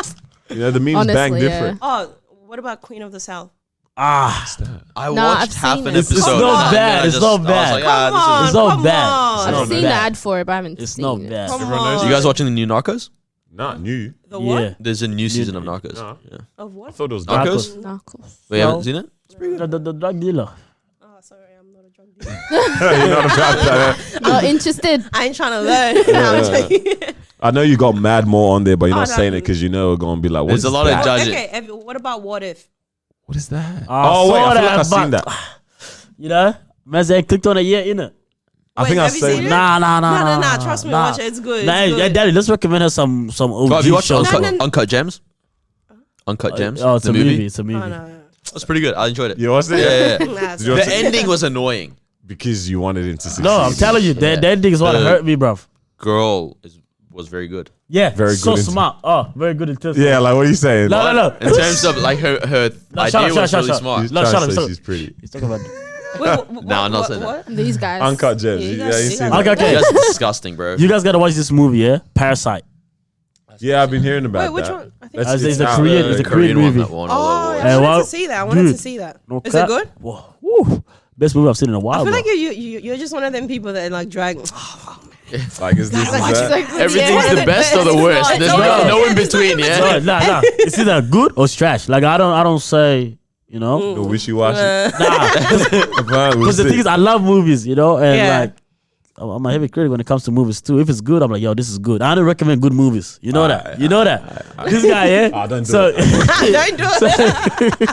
You know, the memes bang Honestly, different. Oh, what about Queen of the South? Ah, I Nah, watched I've half seen an it. episode. It's not and then bad, I it's just- not I was bad. like, ah, this is- it's not come bad. on. It's I've not seen the bad. ad for it, but I haven't It's seen not it. bad. Come Everyone knows on. You guys watching the new Narcos? Not new. The what? Yeah. There's a new season of Narcos. No. Yeah. Of I what? thought it was Narcos? Narcos. Narcos. Wait, you No. haven't seen it? The drug dealer. Oh, sorry, I'm not a drug dealer. You're not about that. Not interested. I ain't trying to learn. No, I'm joking. I know you got mad more on there, but you're Oh, not no. saying it because you know we're going to be like, There's what's a lot of that? judges. Okay, what about What If? What is that? Oh, Oh, wait, I feel like that, I've seen but- that. You know, man, I clicked on it yet, innit? I Wait, think I have you saved seen it. it? Nah. Trust me, nah. watch it. It's good. Nah, It's hey, good. Daddy, let's recommend her some OG Oh, have you watched shows. Uncut Gems? Uncut Gems? Oh, it's the a movie. It's a Oh, movie. no. That's pretty good. I enjoyed it. You watched it? Yeah, yeah, yeah. Nah, Did you The watch it? ending was annoying. Because you wanted him to succeed. No, I'm telling you, that ending is what The- hurt me, bruv. Girl was very good. Yeah, Very so good in- smart. Oh, very good in terms. Yeah, like what are you saying? No. In terms of like her No, idea shut up, was shut up, really shut up. smart. He's No, trying shut to up, say shut up. she's pretty. He's talking about. No, I'm not saying that. These guys. Uncut gems. Yeah, you Yeah, guys- you you seen guys- that? Okay, okay. That's disgusting, bro. You guys gotta watch this movie, yeah? Parasite. Yeah, I've been hearing about Wait, which that. one? I think That's- It's a out, Korean- it's a Korean one movie. that won Oh, all the yeah, awards. I wanted well, to see that. I wanted dude. to see that. No Is cap. it good? Whoa, woo. Best movie I've seen in a while. I feel bro. like you're just one of them people that like drag. Like, is this is that? Everything's the best or the worst. There's no in between, yeah. Nah. It's either good or trash. Like I don't say, you know. The wishy-washy. Nah. Because the thing is, I love movies, you know, and Yeah. like I'm a heavy critic when it comes to movies too. If it's good, I'm like, yo, this is good. I don't recommend good movies. You know that. You know that. This guy, yeah. Don't do So, Don't do it.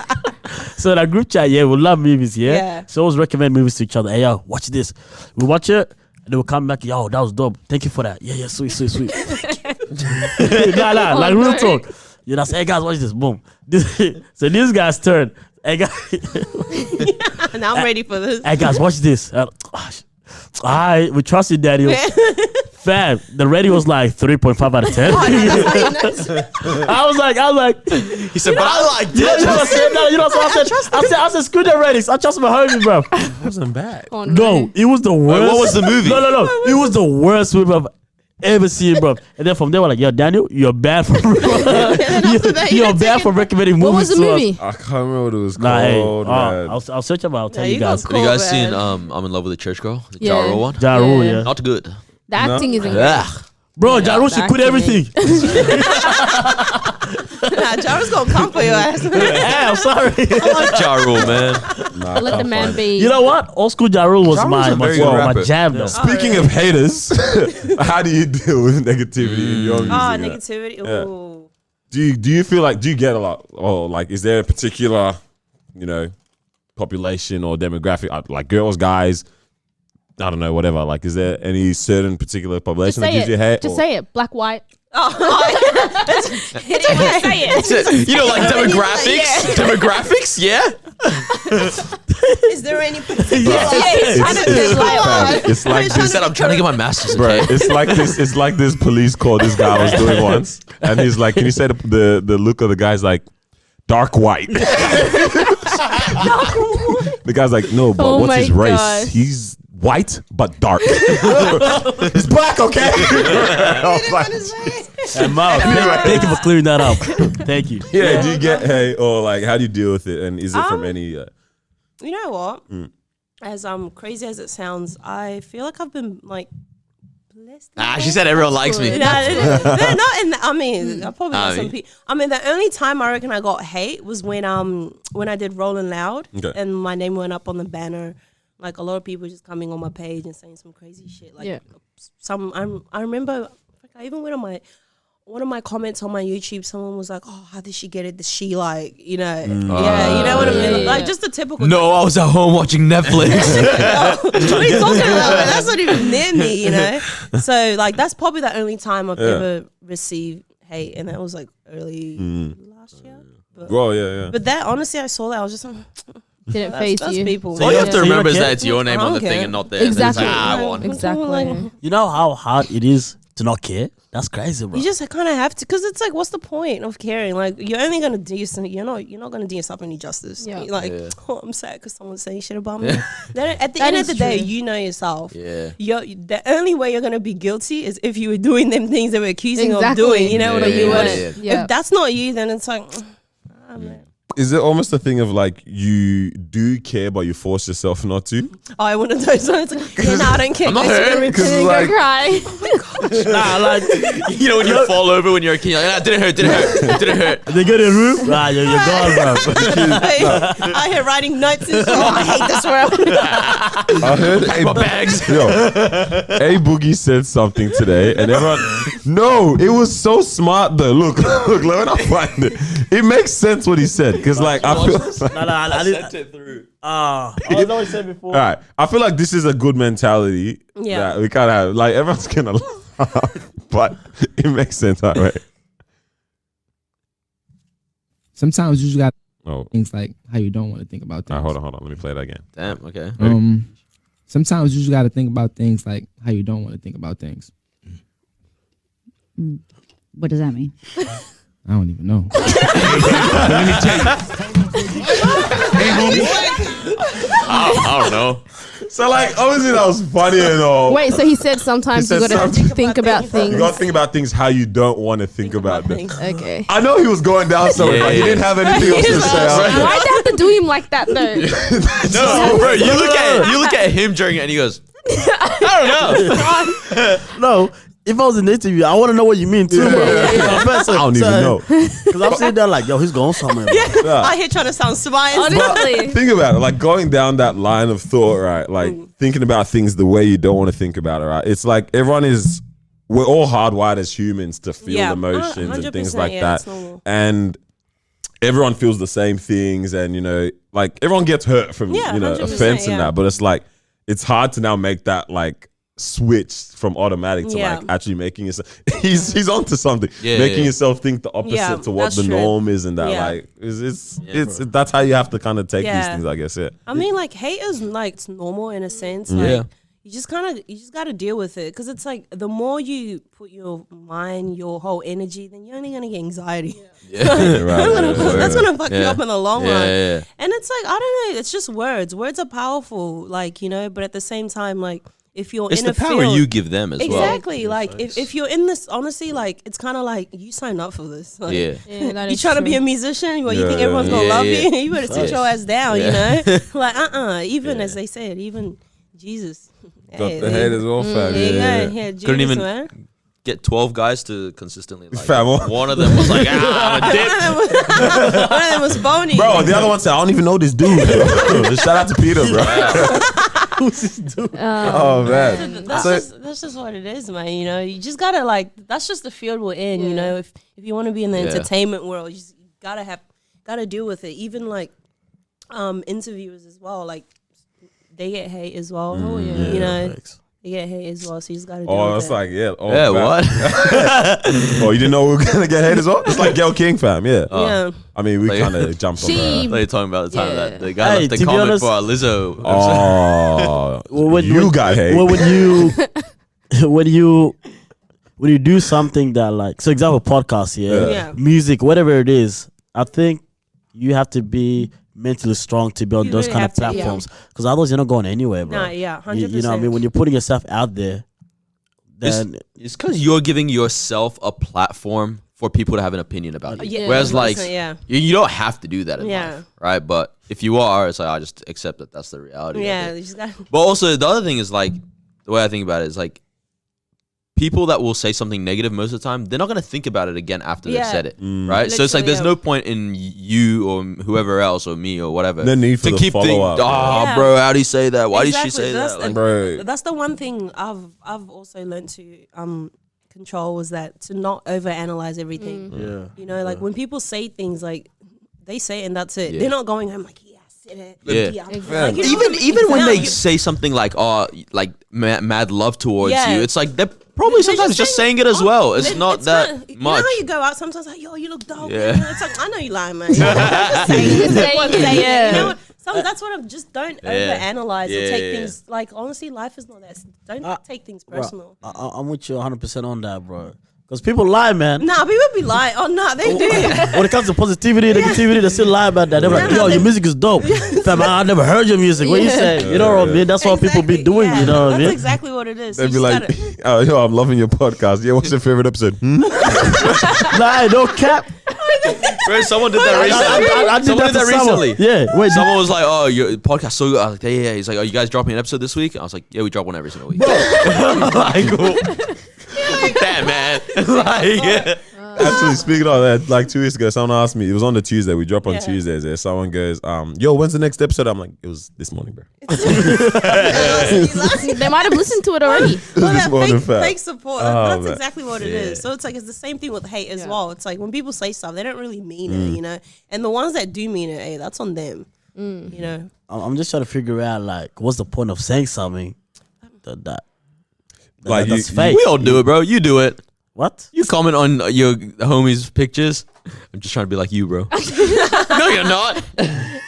so in our group chat, yeah, we love movies, yeah. Yeah. So always recommend movies to each other. Hey, yo, watch this. We watch it, and they will come back. Yo, that was dope. Thank you for that. Yeah, sweet. Nah, like real talk. You know, say, hey guys, watch this. Boom. So this guy's turn. Hey guys, Now I'm ready for this. hey guys, watch this. Alright, we trust you, Daniel. Fam, the rating was like 3.5 out of 10. I was like, He said, but I like you know what I said? No, you know what I said? I said, screw the ratings. I trust my homie, bro. wasn't bad. Oh, No, it was the worst. what was the movie? No. It was the worst movie I've ever seen, bro. And then from there, we're like, yo, Daniel, you're bad for you're bad for recommending What movies was the to us. movie? I can't remember what it was Nah, hey, called. man. I'll search about. I'll tell Yeah, you you guys. got Have you guys Cool, seen man. I'm in Love with the Church Girl? The Yeah. Ja Rule one? Ja Rule, yeah. Not good. The acting isn't good. Ugh. Bro, Ja Rule should quit acting everything. Nah, Jarvis gonna come for your ass. Hey, I'm sorry. Ja Rule, man. Nah, I Let the can't man find it. be. You know what? Old school Ja Rule was Ja Rule's my a very good my rapper. jam, though. Speaking of haters, how do you deal with negativity in your music? Negativity. Yeah. Ooh. Do you feel like, do you get a lot, or like, is there a particular, you know, population or demographic, like girls, guys, I don't know, whatever, like, is there any certain particular Just population that say gives you it. hate? Just or- say it. Black, white. It's okay. Say it. You know, like demographics? Demographics, yeah? Is there any particular? It's like He this, said, I'm trying to get my master's, bro. okay? It's like this police call this guy was doing once, and he's like, "Can you say the look of the guy's like dark white?" The guy's like, "No, but Oh what's my his race? gosh. He's white but dark. He's black, okay?" I was like, And Miles, thank you for clearing that up. Thank you. yeah, do you get hey, or like, how do you deal with it? And is it from any? You know what? As crazy as it sounds, I feel like I've been like blessed. She said everyone likes me. No, not in the, I mean, I probably got I some mean- people. I mean, the only time I reckon I got hate was when I did Rolling Loud Okay. and my name went up on the banner. Like a lot of people just coming on my page and saying some crazy shit. Like Yeah. I remember, like, I even went on one of my comments on my YouTube, someone was like, "Oh, how did she get it? Does she like, you know, yeah, you know what I mean? Yeah. Like just the typical." No, I was at home watching Netflix. What are you talking about? Man? That's not even near me, you know. So like that's probably the only time I've ever received hate, and that was like early last year. But, Well, yeah. but that honestly, I saw that I was just like, Didn't that's, face that's you. people. All you have to So you remember is don't that care? it's your name on the Okay. thing and not theirs. And it's Exactly. like, I won. Exactly. You know how hard it is to not care? That's crazy, bro. You just kind of have to, because it's like, what's the point of caring? Like, you're only gonna do something. You're not gonna do yourself any justice. Yeah. You're like, Yeah. oh, I'm sad because someone's saying shit about me. Then at the That end of is the day, true. you know yourself. Yeah. The only way you're gonna be guilty is if you were doing them things they were accusing of Exactly. doing. You know what I Yeah, mean? yeah, But yeah. Yeah. if that's not you, then it's like, Is it almost a thing of like you do care but you force yourself not to? oh, I want to do something. It's like, yeah, no, I don't care. I'm not Go hurt. scream. Because Go like, cry. nah, like You know when you fall over when you're a kid, you're like, didn't hurt. they get a room. Nah, you're gone, bro. I hear writing notes and shit. Oh, I hate this world. I heard My bags. Yo, A Boogie said something today, and everyone. No, it was so smart though. Look, let me find it. It makes sense what he said because, like, I feel. Nah, I didn't. it through. I was always said before. All right, I feel like this is a good mentality Yeah. that we can't have. Like, everyone's gonna laugh, but it makes sense, all right? Sometimes you just got Oh, things like how you don't want to think about things. hold on. Let me play that again. Damn, okay. Sometimes you just got to think about things like how you don't want to think about things. What does that mean? I don't even know. I don't know. So like, obviously that was funny and all. Wait, so he said sometimes He you said gotta something think about things. You gotta think about things how you don't want to think about them. Okay. I know he was going down somewhere, Yeah, but he yeah. didn't have anything else to say. Why'd they have to do him like that though? No, bro, you look at him during it and he goes, I don't know. No, if I was in the interview, I want to know what you mean too, bro. I don't even know. Because I'm sitting there like, yo, he's going somewhere. Bro. I here trying to sound smart. Honestly. Think about it, like going down that line of thought, right? Like thinking about things the way you don't want to think about it, right? It's like we're all hardwired as humans to feel Yeah. emotions and things 100%, like yeah, that. it's normal. And everyone feels the same things, and like everyone gets hurt from 100%, offense and yeah. that. But it's like it's hard to now make that like switch from automatic to Yeah. like actually making yourself. He's onto something. Yeah, making yeah. yourself think the opposite Yeah, to what that's the true. norm is, and that Yeah. like it's that's how you have to kind of take these Yeah. things, I guess. Yeah. I mean, like hate is like it's normal in a sense. Mm. Like, Yeah. you just got to deal with it because it's like the more you put your mind, your whole energy, then you're only gonna get anxiety. Right, That's right. gonna fuck you Yeah. up in the long Yeah, run. yeah. And it's like I don't know. It's just words. Words are powerful, like but at the same time, like if you're It's in the a power field, you give them as well. exactly. Like if you're in this, honestly, like it's kind of like you signed up for this. Like, Yeah. Yeah, that You is trying to be true. a musician? Well, you Yeah, think yeah, everyone's yeah. gonna love Yeah, you? yeah. You better sit Yes. your ass down. Yeah. You know, like Even as they said, even Jesus. Got Hey, the hate as well, fam. there you Yeah, go. yeah. Yeah, Couldn't Judas, even- man. Get 12 guys to consistently like. Fam, One of them was like, I'm a dip. One of them was bony. Bro, the other one said, I don't even know this dude. Bro. Shout out to Peter, bro. Oh man. That's just what it is, man. You just gotta that's just the field we're in. If you want to be in the Yeah. entertainment world, you just gotta deal with it. Even like interviewers as well, like they get hate as well. Oh yeah. They get hate as well. So you just gotta deal Oh, with that's it. like, yeah. Oh, Yeah, fam. what? Oh, you didn't know we were going to get hate as well? It's like Gail King, fam. Yeah. Yeah. I mean, we Like- kind of jumped on She- that. They're talking about the time Yeah. that the guy Hey, left the to be comment honest- for our Lizzo. Oh, Well, you got hate. Well, when you do something that like, so example, podcast, Yeah. music, whatever it is, I think you have to be mentally strong to be on You those really kind of have to, yeah. platforms, because otherwise you're not going anywhere, bro. Nah, yeah, 100%. You know what I mean? When you're putting yourself out there, then It's because you're giving yourself a platform for people to have an opinion about you. Yeah. Whereas, like, 100%, yeah. you don't have to do that in Yeah. life, right? But if you are, it's like, I just accept that that's the reality. Yeah, Of it. you just got But also, the other thing is, like, the way I think about it is, like, people that will say something negative most of the time, they're not going to think about it again after they've Yeah. said it, right? So it's like Literally, there's yeah. no point in you or whoever else or me or whatever No need for to the keep thinking, follow-up. Yeah. bro, how do you say that? Why did she Exactly, say that's that? the- Like, Bro. That's the one thing I've also learned to control was that to not overanalyze everything. Like when people say things like they say it and that's it. Yeah. They're not going home like, yeah, I said it. Yeah. Like, you know what I mean? even when No, they you- say something like like mad love towards Yeah. you, it's like they're probably They're sometimes just saying it as well. It's not that You know much. how you go out sometimes like, yo, you look dope. Yeah. Yeah. It's like, I know you lying, man. Just say it. Yeah. You know what? That's what I'm just don't Yeah. overanalyze Yeah, and take yeah, things like honestly, life is not that. Don't take things personal. I'm with you 100% on that, bro. Because people lie, man. Nah, people be lying. Oh, nah, they do. When it comes to positivity, negativity, they still lie about that. They're like, yo, your music is dope. Fam, I never heard your music. What you say? You know what I mean? That's what people be doing, yeah. you know what I That's mean? exactly what it is. So They'd you be just like, gotta- oh, yo, I'm loving your podcast. Yeah, what's your favorite episode? Nah, no cap. Bro, someone did that recently. I did Someone that did that to someone. recently. Yeah, wait. Someone was like, "Oh, your podcast so good." I was like, "Yeah." He's like, "Oh, you guys dropping an episode this week?" I was like, "Yeah, we drop one every single week." Like, damn, man. Like, yeah. Actually, speaking of that, like 2 weeks ago, someone asked me, it was on the Tuesday, we drop on Yeah. Tuesdays. There. Someone goes, yo, when's the next episode? I'm like, it was this morning, bro. They might have listened to it already. It was this morning, fam. fake support. Oh, That's man. exactly what it is. So it's like it's the same thing with hate as Yeah. well. It's like when people say stuff, they don't really mean it, you know. And the ones that do mean it, hey, that's on them. You know. I'm just trying to figure out, like, what's the point of saying something Like, that's you- fake? We all do it, bro. You do it. What? You comment on your homies' pictures. I'm just trying to be like you, bro. No, you're not.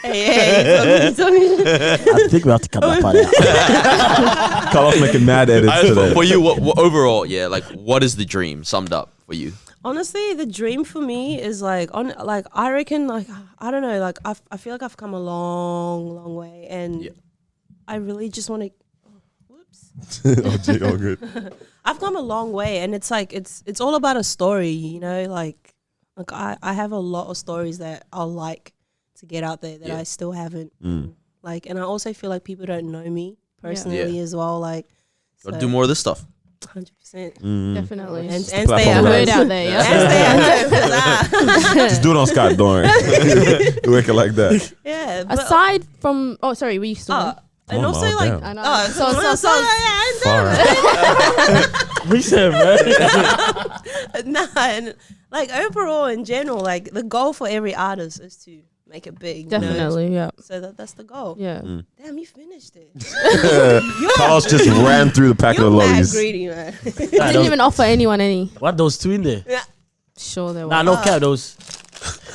Hey, tell me. I think we have to cut that part out. Carlos making mad edits today. For you, what overall, yeah, like, what is the dream summed up for you? Honestly, the dream for me is like I reckon like I don't know, like I feel like I've come a long way, and I really just want to. Whoops. Oh, gee, all good. I've come a long way, and it's like it's all about a story, you know. Like I have a lot of stories that I'll like to get out there that I still haven't. Like, and I also feel like people don't know me personally as well. Like, Gotta do more of this stuff. 100%. Definitely. And the stay platform at a guys. word home. out there, yeah. And stay at home. Just do it on Skype, don't worry. Do it like that. Yeah. But, Aside from, oh, sorry, were you still? and Oh, also no, like, damn. I know. so We said, man. nah, and like overall in general, like the goal for every artist is to make it big. you know? Definitely, yeah. So that's the goal. Yeah. Damn, you finished it. Carlos just ran through the packet You're of mad lollies. greedy, man. Didn't even offer anyone any. What, those two in there? Sure there was. Nah, no cap, those.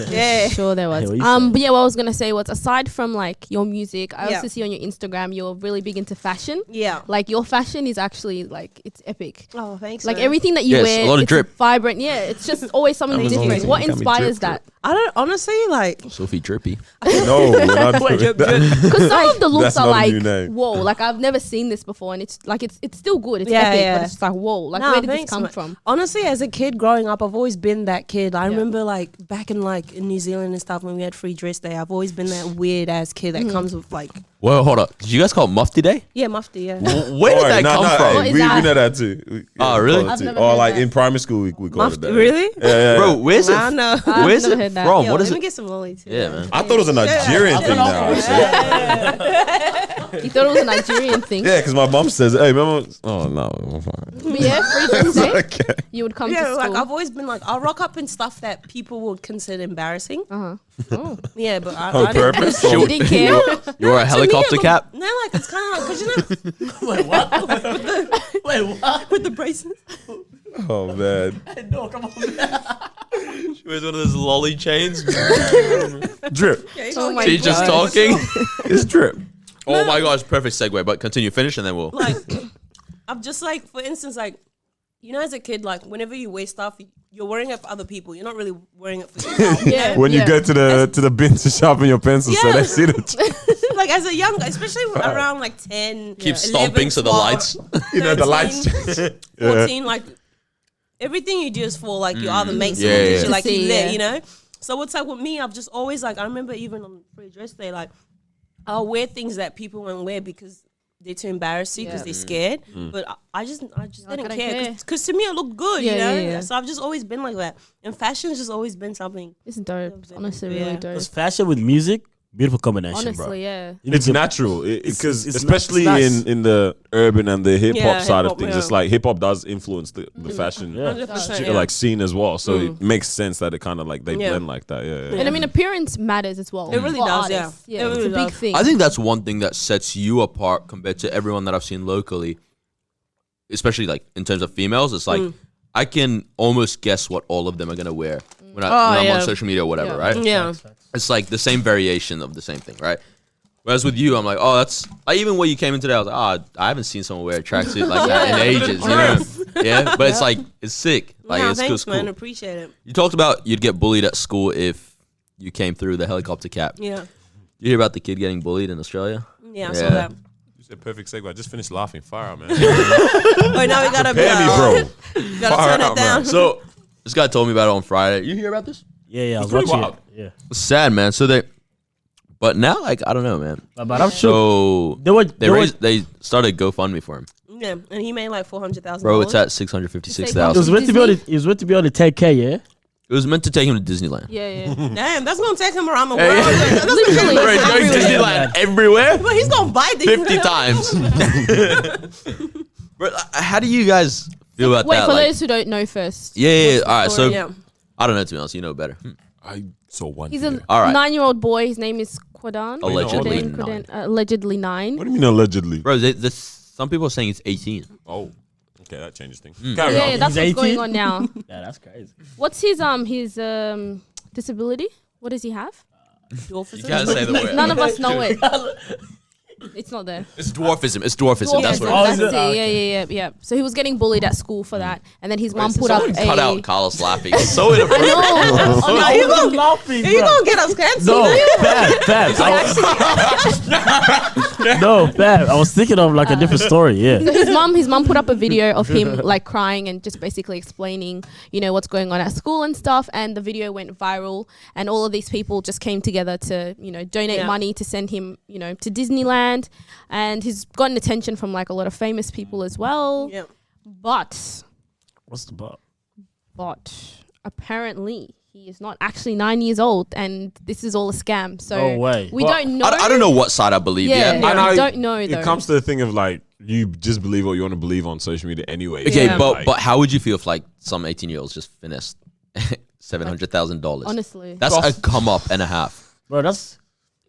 Yeah. Sure there Hey, was. what you say? But yeah, what I was gonna say was, aside from like your music, I Yeah. also see on your Instagram you're really big into fashion. Yeah. Like your fashion is actually like it's epic. Oh, thanks. Like man. everything that you Yes, wear, a lot of it's drip. vibrant. Yeah, it's just always something That was different. amazing. What Can we inspires drip, that? I don't honestly like. Sophie Drippy. No, we're not doing that. Because some of the looks That's are not a like, new name. whoa, like I've never seen this before, and it's like it's still good. It's Yeah, epic, yeah. but it's just like whoa, like Nah, where did this thanks, come man. from? Honestly, as a kid growing up, I've always been that kid. I Yeah. remember like back in like in New Zealand and stuff when we had free dress day. I've always been that weird ass kid that comes with like Well, hold up. Did you guys call it Mufti Day? mufti. Yeah. Where did that come from? What is we that? know that too. Oh, really? We call it I've too. never Or heard like that. in primary school, we call it Mufti, that. really? Yeah. Bro, where's it? I don't know. I've Where's never it heard that. from? Yo, What is let me it? get some lolly too. Yeah, man. I thought it was a Nigerian thing now. You thought it was a Nigerian thing? Yeah, because my mom says, "Hey, remember?" Oh no, I'm fine. But yeah, free dress day. Okay. You would come Yeah, to like school. I've always been like I'll rock up in stuff that people would consider embarrassing. Oh, Yeah, but I On didn't- purpose. you didn't care. You wore a To me, it helicopter looked- cap? No, like it's kind of like because you know Wait, what? Wait, what? with the braces. Oh man, No, come on. She wears one of those lolly chains. drip. Oh my She's just God. talking. It's drip. Oh my gosh, perfect segue. But continue, finish, and then we'll. Like I'm just like for instance like you know as a kid like whenever you wear stuff you're wearing it for other people. You're not really wearing it for yourself. Yeah. When you go to the bin to sharpen your pencil, so Yeah. they see the Like as a young, especially around like 10, Keep 11, stomping so the 12, lights. you know the 13, lights. 14, like everything you do is for like your other mates Yeah, and yeah. yeah, you like To see, you lit, yeah. you know. So it's like with me, I've just always like I remember even on free dress day, like I'll wear things that people won't wear because they're too embarrassed because Yeah. they're scared. But I just Like, didn't I don't care care. because to me it looked good, Yeah, you know. yeah, yeah. So I've just always been like that, and fashion has just always been something. It's dope. Honestly, Yeah. really dope. Because fashion with music, beautiful combination, bro. Honestly, yeah. You need It's to- natural It's- because it's especially nice. in the urban and the hip hop Yeah, side of hip-hop, things, yeah. it's like hip hop does influence the fashion Yeah. 100%, like scene as well. So it makes sense that it kind of like they Yeah. blend like that. Yeah. And I mean, appearance matters as well. It really for does, artists. yeah. Yeah, It it's really a big does. thing. I think that's one thing that sets you apart compared to everyone that I've seen locally, especially like in terms of females. It's like I can almost guess what all of them are gonna wear when I'm yeah. on social media or whatever, Yeah. right? Yeah. It's like the same variation of the same thing, right? Whereas with you, I'm like, oh, that's like even when you came in today, I was like, oh, I haven't seen someone wear a tracksuit like that in ages, you know? Yeah, but it's like it's sick. Like Nah, it's thanks, cool. man. Appreciate it. You talked about you'd get bullied at school if you came through the helicopter cap. Yeah. You hear about the kid getting bullied in Australia? Yeah, I saw Yeah. that. It's a perfect segue. I just finished laughing. Fire out, man. Oh, now we gotta be Pay me, bro. Gotta Fire turn out, it down. man. So this guy told me about it on Friday. You hear about this? Yeah, I was pretty watching wild. it. Yeah. It's sad, man. So but now like I don't know, man. But I'm sure So they were. they started GoFundMe for him, Yeah, and he made like $400,000. bro. It's at It 656,000. was meant to be on. It was meant to be on the 10K. Yeah. It was meant to take him to Disneyland. Yeah, yeah. Damn, that's gonna take him around the world. Literally, Bro, he's going everywhere. Disneyland everywhere But he's gonna buy things 50 times. Bro, how do you guys feel about Wait, that? for Like, those who don't know first. yeah. All right, so yeah. I don't know, to be honest. You know better. I saw one. He's video. a All right. 9-year-old boy. His name is Quadan. Allegedly Quadan, 9. allegedly 9. What do you mean allegedly? Bro, some people are saying it's 18. Oh, okay, that changes things. Mm. Carry Yeah, on. yeah, that's He's what's going 18? on now. Yeah, that's crazy. What's his disability? What does he have? You can't say the word. None of us know it. It's not there. It's dwarfism. It's dwarfism. That's what That's it is. it. Yeah. So he was getting bullied at school for that, and then his mum put up Someone a. cut out Carlos laughing. It's so I inappropriate. know. Oh, no, you gonna, laughing, you gonna get us cancelled? No, Fab. No, Fab. I was thinking of like a different story. Yeah. So his mum put up a video of him like crying and just basically explaining, what's going on at school and stuff. And the video went viral, and all of these people just came together to, donate money to send him, to Disneyland. And he's gotten attention from like a lot of famous people as well. Yeah. But What's the but? Apparently he is not actually 9 years old, and this is all a scam. So No way. we Well, don't know. I don't know what side I believe yet. Yeah, we don't know though. It comes to the thing of like you just believe what you want to believe on social media anyway. Okay, Yeah. but how would you feel if like some 18-year-olds just finessed $700,000? Honestly. That's a come up and a half. Bro, that's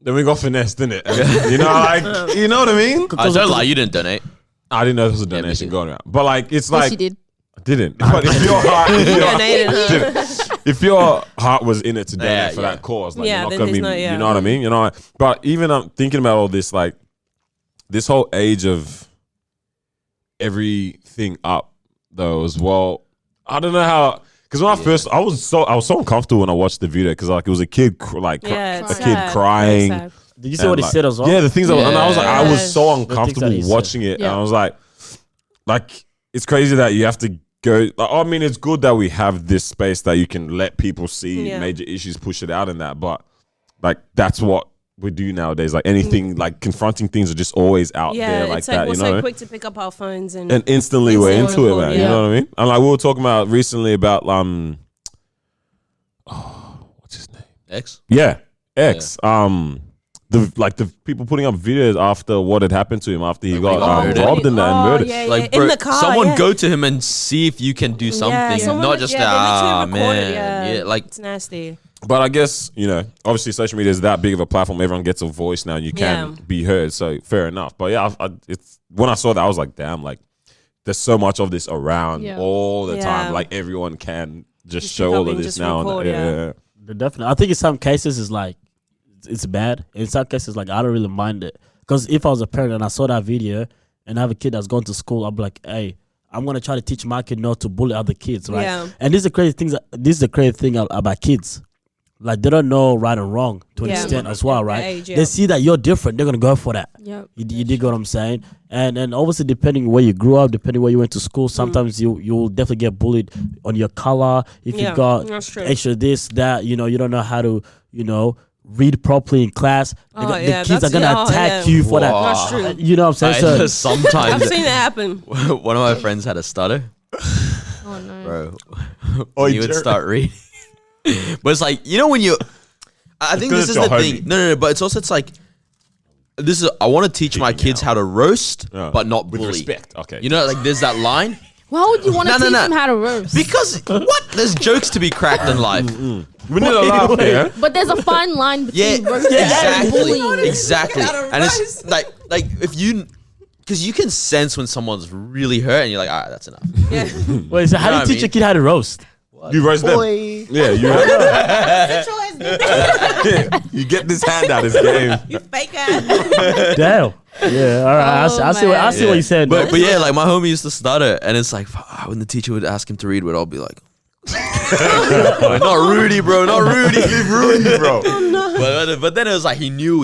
then we got finessed, didn't it? You know, like you know what I mean? I don't lie, you didn't donate. I didn't know there was a donation too. going around, but like it's Yes, like you did. I didn't. But if your heart, Donated, huh? if your heart was in it to donate Yeah, for yeah. that cause, like Yeah, you're not then gonna be, there's no- yeah. you know what I mean? You know, but even I'm thinking about all this, like this whole age of everything up though as well. I don't know how. Because when I was so uncomfortable when I watched the video because like it was a kid Yeah, a it's kid sad. crying. Very sad. Did you see what he like- said as well? Yeah, the things and I was like, I was so things that uncomfortable he said. watching it, and Yeah. I was like, it's crazy that you have to go. Like, I mean, it's good that we have this space that you can let people see Yeah. major issues, push it out, and that. But like, that's what we do nowadays. Like anything, like confronting things are just always out Yeah, there like it's like that. we're You know. so quick to pick up our phones and Instantly we're into it, record, man. You yeah. know what I mean? And like we were talking about recently about what's his name? X? Yeah, X. The people putting up videos after what had happened to him after he got murdered. robbed and that and murdered. Yeah, Like, yeah. bro, in the car. someone yeah. go to him and see if you can do something, someone not would- just they literally recorded, man. Yeah, like it's nasty. But I guess, obviously social media is that big of a platform. Everyone gets a voice now. You can Yeah. be heard. So fair enough. But yeah, it's when I saw that, I was like, damn, like there's so much of this around Yeah. all the Yeah. time. Like everyone can just Just show pick all up of and this just now. record, and yeah. Definitely. I think in some cases it's like it's bad. In some cases, like I don't really mind it because if I was a parent and I saw that video and I have a kid that's gone to school, I'll be like, hey, I'm gonna try to teach my kid not to bully other kids, right? Yeah. And this is the crazy thing. This is the crazy thing about kids. Like they don't know right and wrong to an Yeah. extent as well, At that right? age, yeah. They see that you're different, they're gonna go for that. Yeah. You dig what I'm saying? And obviously depending where you grew up, depending where you went to school, sometimes you'll definitely get bullied on your color. If Yeah, you got that's true. extra this, that, you don't know how to, read properly in class. Oh, the yeah, kids are that's- gonna oh, attack yeah. you for Wow. that. That's true. You know what I'm saying? So sometimes I've seen it happen. one of my friends had a stutter, Oh no. bro. Oh, He would start reading. But it's like, when you I think because this is it's the your thing. homie. No, but it's like I want to teach my kids how to roast, Yeah. but not With bully. respect. Okay. Like there's that line. Why would you want to No, teach no. them how to roast? Because what? There's jokes to be cracked in life. we need a laugh here. But there's a fine line Yeah, between roasting and exactly, bullying. exactly. And it's like if you, because you can sense when someone's really hurt, and you're like, all right, that's enough. wait, so how do know you what I teach a mean? kid how to roast? You roast them. Yeah, you you get this hand out. It's game. You fake ass. Damn. Yeah, all right. I see what Yeah. you said. But yeah, like my homie used to stutter, and it's like when the teacher would ask him to read, I'll be like, not Rudy, bro, not Rudy, leave Rudy, bro. But then it was like he knew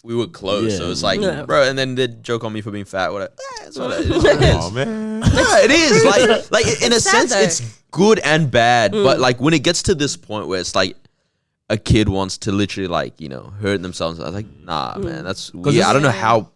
we were close, Yeah. so it's like, Yeah. bro, and then they'd joke on me for being fat. Whatever. It's what it is. Oh man. Yeah, it is. Like in a sad sense, though. it's good and bad. But like when it gets to this point where it's like a kid wants to literally hurt themselves, I was like, nah, man, that's I don't know how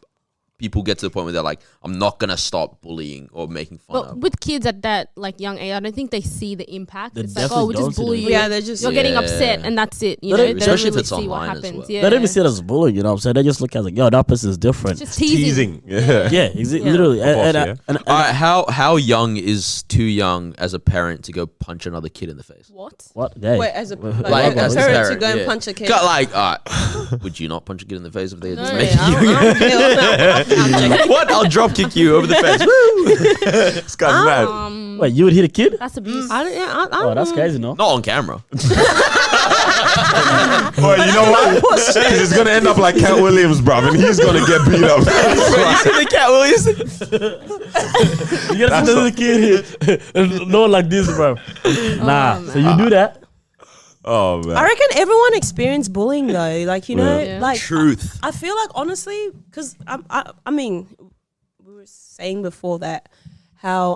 people get to the point where they're like, I'm not gonna stop bullying or making fun But of. with kids at that young age, I don't think they see the impact. They It's like, definitely we don't just see the bully you. Yeah, they're just You're getting Yeah. upset, and that's it. They don't- They don't especially if really it's see what online as happens. well. Yeah. They don't even see it as bullying, you know what I'm saying? They just look at it like, yo, that person is different. Just teasing. Teasing. Yeah. Yeah, literally. course, And All right, how young is too young as a parent to go punch another kid in the face? What? what? Hey. Wait, as a Like as a parent to parent, go and yeah. punch a kid. Got like, all right, would you not punch a kid in the face if they just No, make I you? don't feel- I'm joking. What? I'll drop kick you over the fence. Woo! This guy's mad. Wait, you would hit a kid? That's abuse. I don't, yeah, I Oh, don't that's know. crazy, no? Not on camera. Well, you know what? Because it's gonna end up like Cat Williams, bruv, and he's gonna get beat up. the Cat Williams. You gotta see the kid here. No like this, bro. Nah. So you do that. Oh man. I reckon everyone experienced bullying though. Like, you know, Yeah. like Truth. I feel like honestly, because I mean, we were saying before that how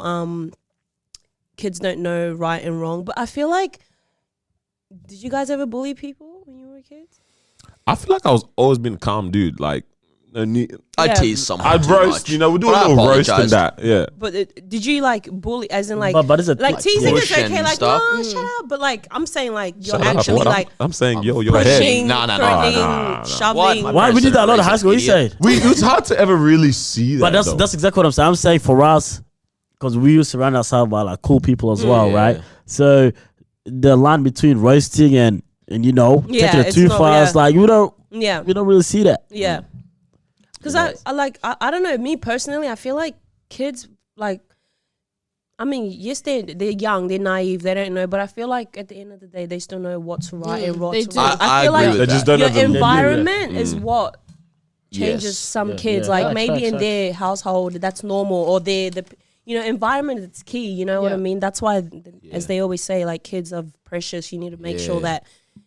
kids don't know right and wrong, but I feel like, did you guys ever bully people when you were kids? I feel like I was always been a calm dude. Like, I Yeah. tease someone. I'd too roast. much. You know, we do But a I little roast and apologized. that. Yeah. But did you like bully, as in like, But it's a like teasing is push okay, and like stuff. no, shut up. But like I'm saying, like you're Shut up. actually What? like I'm saying, yo, your pushing. head. pushing, No, no, no, throwing, no. shoving. What? Why we did that a lot of high school? What you Idiot. say? It's hard to ever really see that. But though. that's exactly what I'm saying. I'm saying for us, because we used to surround ourselves by like cool people as well, Yeah. right? So the line between roasting and you know Yeah, taking it it's too not- far, yeah. it's like we don't really see that. Yeah. Because I don't know, me personally, I feel like kids, like, I mean, yes, they're young, they're naive, they don't know, but I feel like at the end of the day, they still know what's right and what's they do. wrong. I feel agree like with They just that. don't your have the environment is what changes Yes. some Yeah, kids. yeah. Like Facts, maybe in facts. their household, that's normal, or the environment is key. You know what I Yeah. mean? That's why, as they always say, like kids are precious. You need to make sure Yeah. that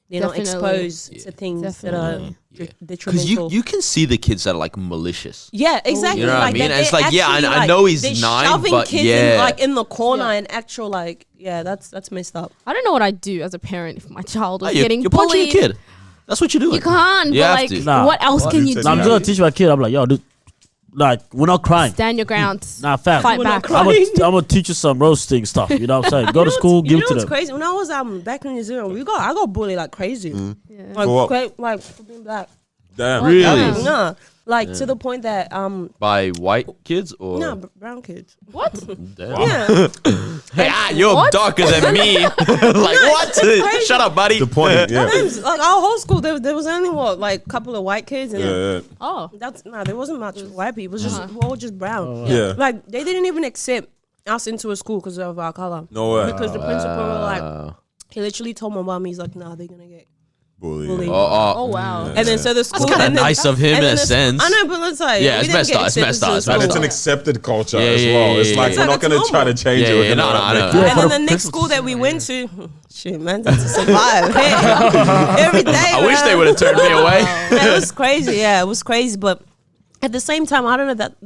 they're not Definitely. exposed to things Definitely. that are Because detrimental. you can see the kids that are like malicious. Yeah, exactly. You know what I mean? that It's they're like, yeah, I actually, know he's they're 9, shoving but kids yeah. in, like in the corner Yeah. and actual like, yeah, that's messed up. I don't know what I'd do as a parent if my child was Hey, getting you're punching bullied. a kid. That's what you're doing. You can't. You but have like, to. Nah. what else can you Nah, do? I'm just gonna teach my kid. I'm like, yo, dude, like we're not crying. Stand your ground. Nah, fam. Fight We're back. not I'm gonna teach you some roasting stuff. You know what I'm saying? Go to school, give it to what's them. crazy? When I was back in New Zealand, I got bullied like crazy. Yeah. Like For what? like for being black. Damn. Really? Damn. Nah. Like to the point that By white kids or no, brown kids. What? Damn. Yeah. Hey, you're What? darker than me. Like what? crazy. Shut up, buddy. The point. Yeah. Sometimes, like our whole school, there was only like a couple of white kids, and Yeah. Oh. there wasn't much white people. It was just we all just brown. Yeah. Like they didn't even accept us into a school because of our color. No way. Because the principal was like, he literally told my mom, he's like, nah, they're gonna get Bully. bullied. Oh wow. And then so the school, kind of and then- nice of him and in then a the- sense. I know, but let's say Yeah, we it's didn't messed get up, it's accepted messed to up, the it's And school. it's an messed accepted culture Yeah, as yeah, well. yeah, It's yeah, like yeah. we're It's not like gonna it's try to normal. change Yeah, it. We're yeah, gonna no, I make know. it- Yeah, And for then the the next principals. school that we went to, shit, man, that's to survive. Every day. I wish man. they would have turned me away. It was crazy. Yeah, it was crazy. But at the same time, I don't know that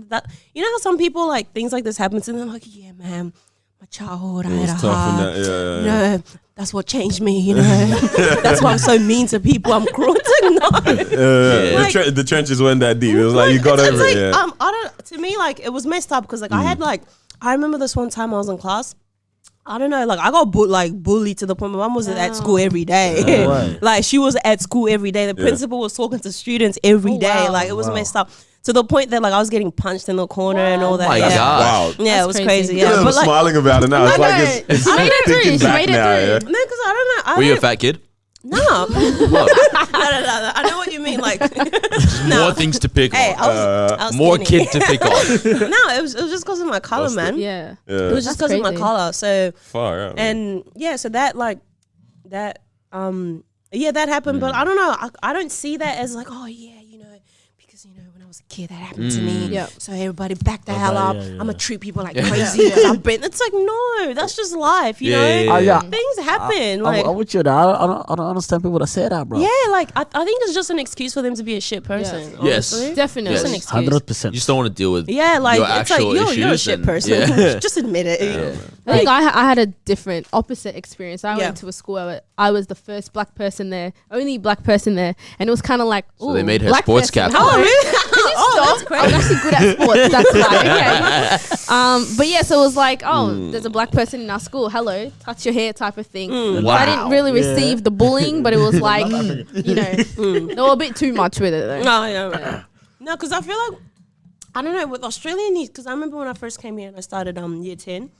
you know how some people like things like this happens and they're like, yeah, man, my childhood, I It had was a tough in hard. that. Yeah. You know, that's what changed me. You know, that's why I'm so mean to people. I'm cruel. It's like, no. Yeah. Like- The trenches weren't that deep. It was like you got it's over like, it. Yeah. I don't. To me, like it was messed up because like I had like I remember this one time I was in class. I don't know, like I got bullied to the point my mom was at school every day. No way. Like she was at school every day. The principal was talking to students every day. wow. Like it was messed up to the point that like I was getting punched in the corner and all that. My yeah. God. Wow. Yeah, it That's was crazy. crazy. Yeah, Yeah, I'm but like smiling about it now. It's I like know. it's She made it through. thinking She back made it now, through. yeah. no, because I don't know. Were you a fat kid? No. What? no. I know what you mean. Like More things to pick Hey, on. I was More skinny. kid to pick on. No, it was just because of my color, That's man. Yeah. It was just That's because of my crazy. color. So Far out. and yeah, so that that happened. But I don't know. I don't see that as like, oh yeah, you know, because you know when I was a kid that happened to me. Yep. So everybody back the hell up. yeah, yeah. I'm gonna treat people like crazy. 'cause I've been. It's like no, that's just life. You know, Yeah, yeah. things happen. I'm, I'm with you. I don't understand people that say that, bro. yeah, like I think it's just an excuse for them to be a shit person. Yes. honestly. Definitely. Yes. It's an excuse. 100%. You just don't want to deal with. Yeah, like Your it's like actual you're a issues shit and- person. yeah. Just admit it. I think I had a different opposite experience. I Yeah. went to a school where I was the first black person there, only black person there, and it was kind of like, So they ooh, made her black sports person. captain. Hello. Oh, that's I'm crazy. actually good at sports. That's why. Okay. But yeah, so it was like, oh, there's a black person in our school. Hello, touch your hair, type of thing. Wow. I didn't really Yeah. receive the bullying, but it was like, you know, they were a bit too much with it though. No, yeah. No, because I feel like I don't know with Australian because I remember when I first came here and I started year 10.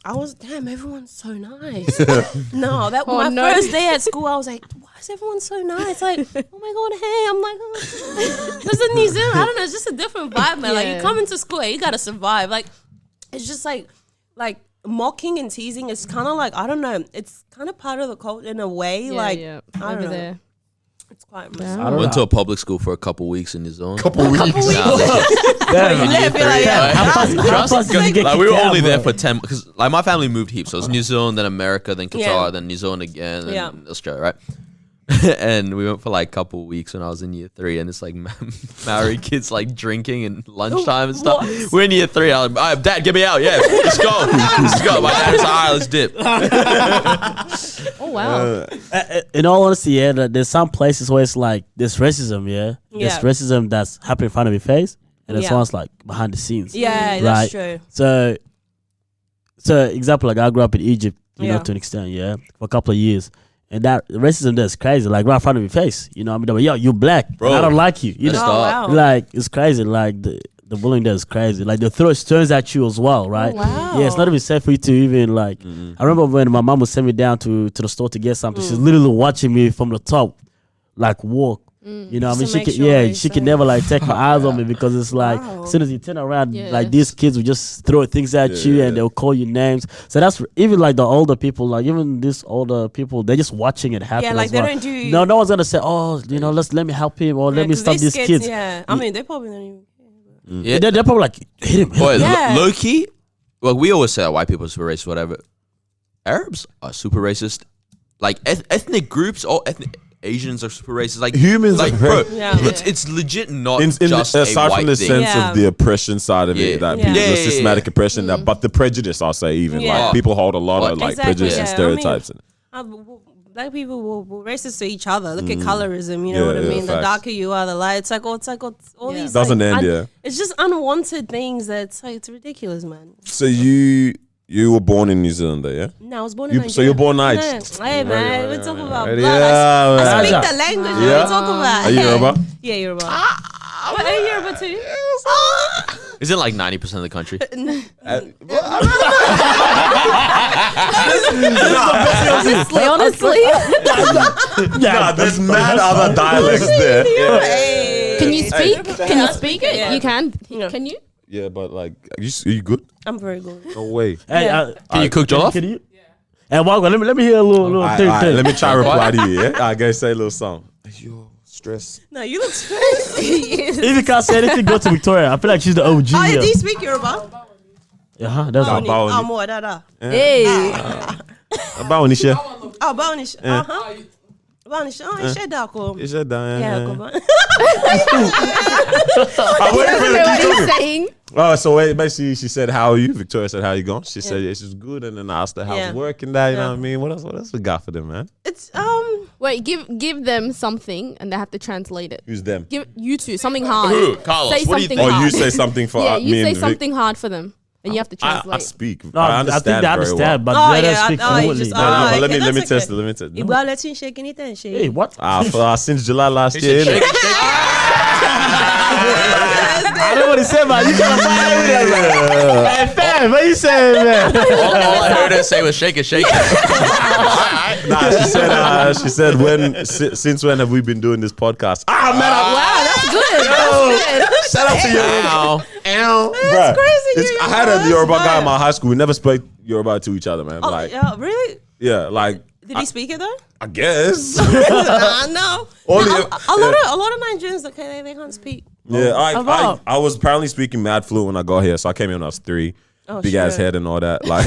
I was damn, everyone's so nice. No, that Oh, my no. first day at school, I was like, why is everyone so nice? Like, oh my god, hey, I'm like, oh. This is New Zealand. I don't know, it's just a different vibe, man. Like Yeah. you come into school, you gotta survive. Like it's just like mocking and teasing is kind of like, I don't know, it's kind of part of the culture in a way. I don't over know. there. It's quite Yeah. I don't Went know. to a public school for a couple weeks in New Zealand. Couple weeks. Damn, Yeah, be like, yeah. how fast did you get Like we were kicked out, only there bro? for 10 because like my family moved heaps, so it's New Zealand, then America, then Qatar, Yeah. then New Zealand again, Yeah. and Australia, right? And we went for like a couple of weeks when I was in year 3, and it's like Maori kids like drinking and lunchtime and stuff. What? We're in year 3. I'm like, "All right, Dad, get me out. Yeah, let's go. Let's go. My dad's like, all right, let's dip. Oh wow. In all honesty, yeah, there's some places where it's like there's racism, yeah. There's Yeah. racism that's happening in front of your face, and there's Yeah. one's like behind the scenes. Yeah, that's Right. true. So example, like I grew up in Egypt, you know, Yeah. to an extent, yeah, for a couple of years. And that racism that's crazy, like right in front of your face. You know, I mean, they're like, yo, you black, Bro, and I don't like you. You let's know, Oh, stop. wow. like it's crazy. Like the bullying there is crazy. Like they throw stones at you as well, right? Oh, wow. Yeah, it's not even safe for you to even like. I remember when my mom would send me down to the store to get something. She's literally watching me from the top, like walk. You know, what I mean, Just to she make can, sure yeah, they she can say- never like take my eyes on me because it's like Wow. as soon as you turn around, Yeah. like these kids will just throw things at you and they'll call you names. So that's even like the older people, like even these older people, they're just watching it happen. Yeah, like as they well. don't do. No one's gonna say, oh, you know, let me help him or let me 'cause stop these scared- kids. Yeah, I mean, they probably don't even. Yeah. They're probably like hit him. Boy, Yeah. low key, well, we always say that white people are super racist, whatever. Arabs are super racist. Like ethnic groups, all ethnic Asians are super racist. Like Humans like are bro, very- Yeah. it's legit not In just aside a white from the thing. sense Yeah. of the oppression side of Yeah. it, that Yeah. people, Yeah, the yeah, systematic yeah. oppression, that, but the prejudice, I'll say, even Yeah. like people hold a lot of like Exactly, prejudice and yeah. I stereotypes. Black people will racist to each other. Look at colorism, you know what I Yeah, mean? The facts. darker you are, the light. It's like all Yeah. these. Doesn't like, end, yeah. It's just unwanted things that's like it's ridiculous, man. So you were born in New Zealand, though, yeah? No, I was born in So Nigeria. you're born No, Niger. hey man, we're talking about blood. Yeah, I man. speak the language. What Yeah. are you talking about? Are you Yoruba? Yeah, Yoruba. But are you Yoruba too? Isn't like 90% of the country? Honestly, Nah, there's mad other dialects there. Hey. can you speak? Can you speak it? Yeah. You can. Yeah. Can you? Yeah, but like, are you good? I'm very good. No way. Hey, Yeah. Can you cook jollof? Can you? And Wagwan, let me hear a little Alright, thing. alright, let me try to reply to you, yeah? I gotta say a little song. Yo, stress. No, you look stressed. If you can't say anything, go to Victoria. I feel like she's the OG. Oh, here. do you speak Yoruba? That's Nah, all. Bawoni. Oh, more, da. Hey. Bawoni, she. Oh, Bawnish. Bawnish. Oh, it's shed dako. Is that down? Yeah, go on. I'm waiting for I don't know what the he's saying. Oh, so wait, basically she said, "How are you?" Victoria said, "How you going?" She said, "Yeah, she's good," and then I asked her, "How's Yeah. work and that?" You know Yeah. what I mean? What else we got for them, man? It's Wait, give them something and they have to translate it. Who's them? Give you two something hard. Who? Carlos, Say what do you something think? Oh, hard. you say something for yeah, me you say and Vic. something hard for them, and you have to I translate. speak. No, I I understand. think they very understand, well. but Oh, let yeah, us speak oh, you fluently. just- No, no, Oh, but let okay, me that's test it. okay. Let me test it. Iba let's shake anything. Hey, what? Since July last He year. said, innit? shake it, shake it. I know what he said, man. You gotta find with that, man. Hey, fam, what you saying, man? All I heard her say was shake it, shake it. Nah, she said since when have we been doing this podcast? Ah, man, Wow, that's good. That's good. shout out to you. Ow. That's crazy. I had a Yoruba guy in my high school. We never spoke Yoruba to each other, man. Oh, Like, yeah, really? yeah, like Did he speak it though? I guess. No. Only No, if- a lot of Nigerians, okay, they can't speak. Yeah, About- I was apparently speaking mad fluent when I got here, so I came here when I was 3. Oh, Big ass sure. head and all that. Like,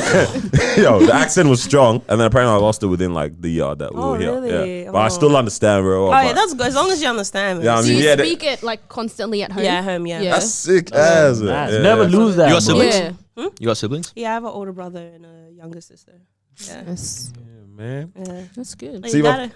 yo, the accent was strong, and then apparently I lost it within like the year that we Oh, were here. really? Yeah. But I Oh. still understand very well. Oh, yeah, but that's good as long as you understand. Yeah, I Do mean, you yeah, speak it like constantly at home? Yeah, home, yeah. Yeah. that's sick as Nice. yeah. Never lose that. You got bro. siblings? Yeah. You got siblings? Yeah, I have an older brother and a younger sister. Yeah, Yes. man. yeah. That's good. See You my- gotta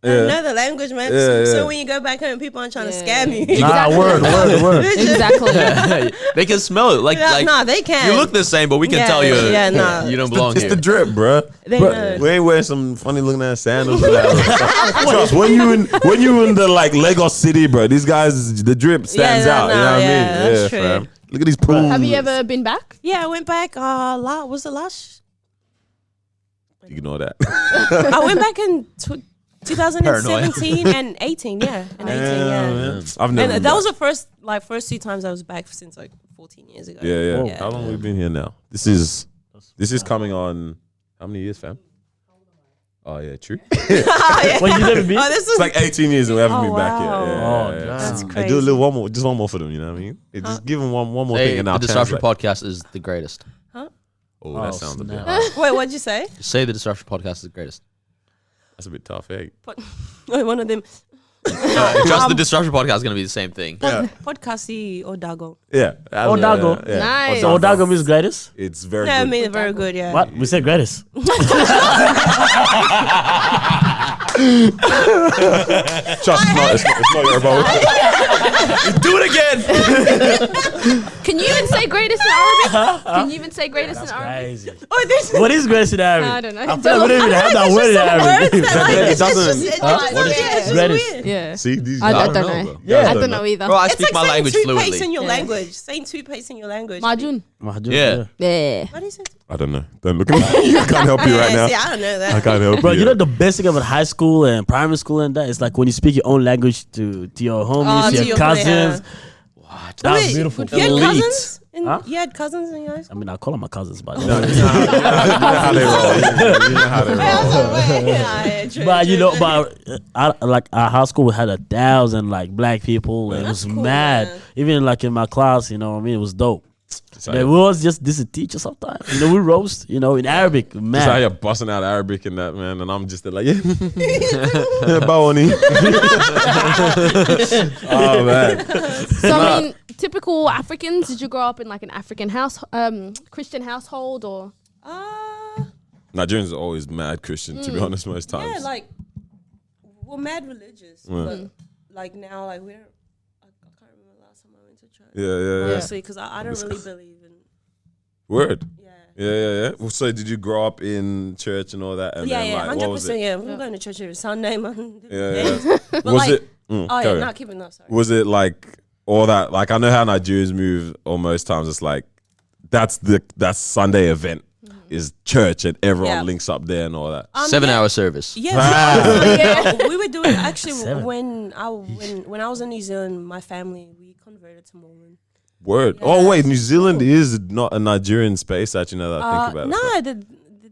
Yeah. know the language, man. Yeah, So yeah. when you go back home, people aren't trying to Yeah. scam you. Nah, word. Exactly. They can smell it. Like, Nah, they can. you look the same, but we can Yeah, tell you yeah, nah. you don't belong It's here. the drip, bruh. They Bruh, know. we ain't wearing some funny looking ass sandals. And that. Trust, when you in the like Lagos City, bro, these guys, the drip stands Yeah, out. no, you know what I yeah, mean? that's true. fam. Look at these pools. Have you ever been back? Yeah, I went back. Was the last? Ignore that. I went back in 2017 and 18. Yeah, and 18. Yeah. I've never. And been that was back. the first 2 times I was back since like 14 years ago. Yeah. Yeah. How long we been here now? This is This is coming on how many years, fam? Oh yeah, true. Well, you never been? Oh, this It's is like 18 years and we haven't been back yet. wow. Yeah. That's I crazy. do a little one more, just one more for them. You know what I mean? Just give them one more Say thing and the I'll Disruption translate. Podcast is the greatest. Oh, that sounds a bit. snap. Hard. Wait, what'd you say? Just say the Disruption Podcast is the greatest. That's a bit tough, eh? Wait, one of them. Just the Disruption Podcast is going to be the same thing. Podcasty or Dago. Yeah. Dago. Yeah. Nice. So Dago means greatest? It's very Yeah, I good. mean, very good, yeah. What? We said greatest. Trust, it's not your about. Do it again! Can you even say greatest in Arabic? Can you even say greatest in Arabic? Crazy. Oh, this What is greatest in Arabic? I don't know. I feel like we don't even have that word in Arabic. It doesn't. Greatest. Greatest. Yeah. See, these I guys don't know. bro. Yeah. Guys I don't know either. Bro, I It's speak like my saying language toothpaste fluently. in your Yeah. language. Saying toothpaste in your language. Majun. Yeah. Yeah. How do you say? I don't know. Don't look at me. I can't help you right now. See, I don't know I that. can't help Bro, you. you know the best thing about high school and primary school and that is like when you speak your own language to your homies, to your your cousins. What? That was Wait, beautiful. You had Elite. cousins? Huh? You had cousins in your high I school? mean, I call them my cousins, but You know how they roll. You know how they roll. Yeah, true, but you true, know, true. but like our high school had 1,000 like black people, and it was That's cool, mad. man. Even like in my class, you know what I mean? It was dope. It's how But you- we was just this a teacher sometimes. You know, we roast. You know, in Arabic, Just how man. you're busting out Arabic and that, man, and I'm just there like, yeah, Bawani. Oh man, So I mean, typical Africans. Did you grow up in like an African house, Christian household, or? Nigerians are always mad Christian, to be honest, most times. Yeah, like we're mad religious, but like now, like we don't. I can't remember the last time I went to church. yeah. Honestly, because I don't really believe in. Word. Yeah. Yeah. Well, so did you grow up in church and all that? And then, like, what was 100%. it? Yeah, we're going to church every Sunday, man. Yeah. But Was like, it? oh carry yeah, on. not keeping that. Sorry. Was it like all that? Like I know how Nigerians move. Or most times it's like that's Sunday event is church and everyone Yeah. links up there and all that. 7-hour service. Yeah, we were doing actually Seven. when I was in New Zealand. My family we converted to Mormon. Word. Yeah, Oh wait, it's New Zealand is not a Nigerian space. Actually, now that I think about it. No,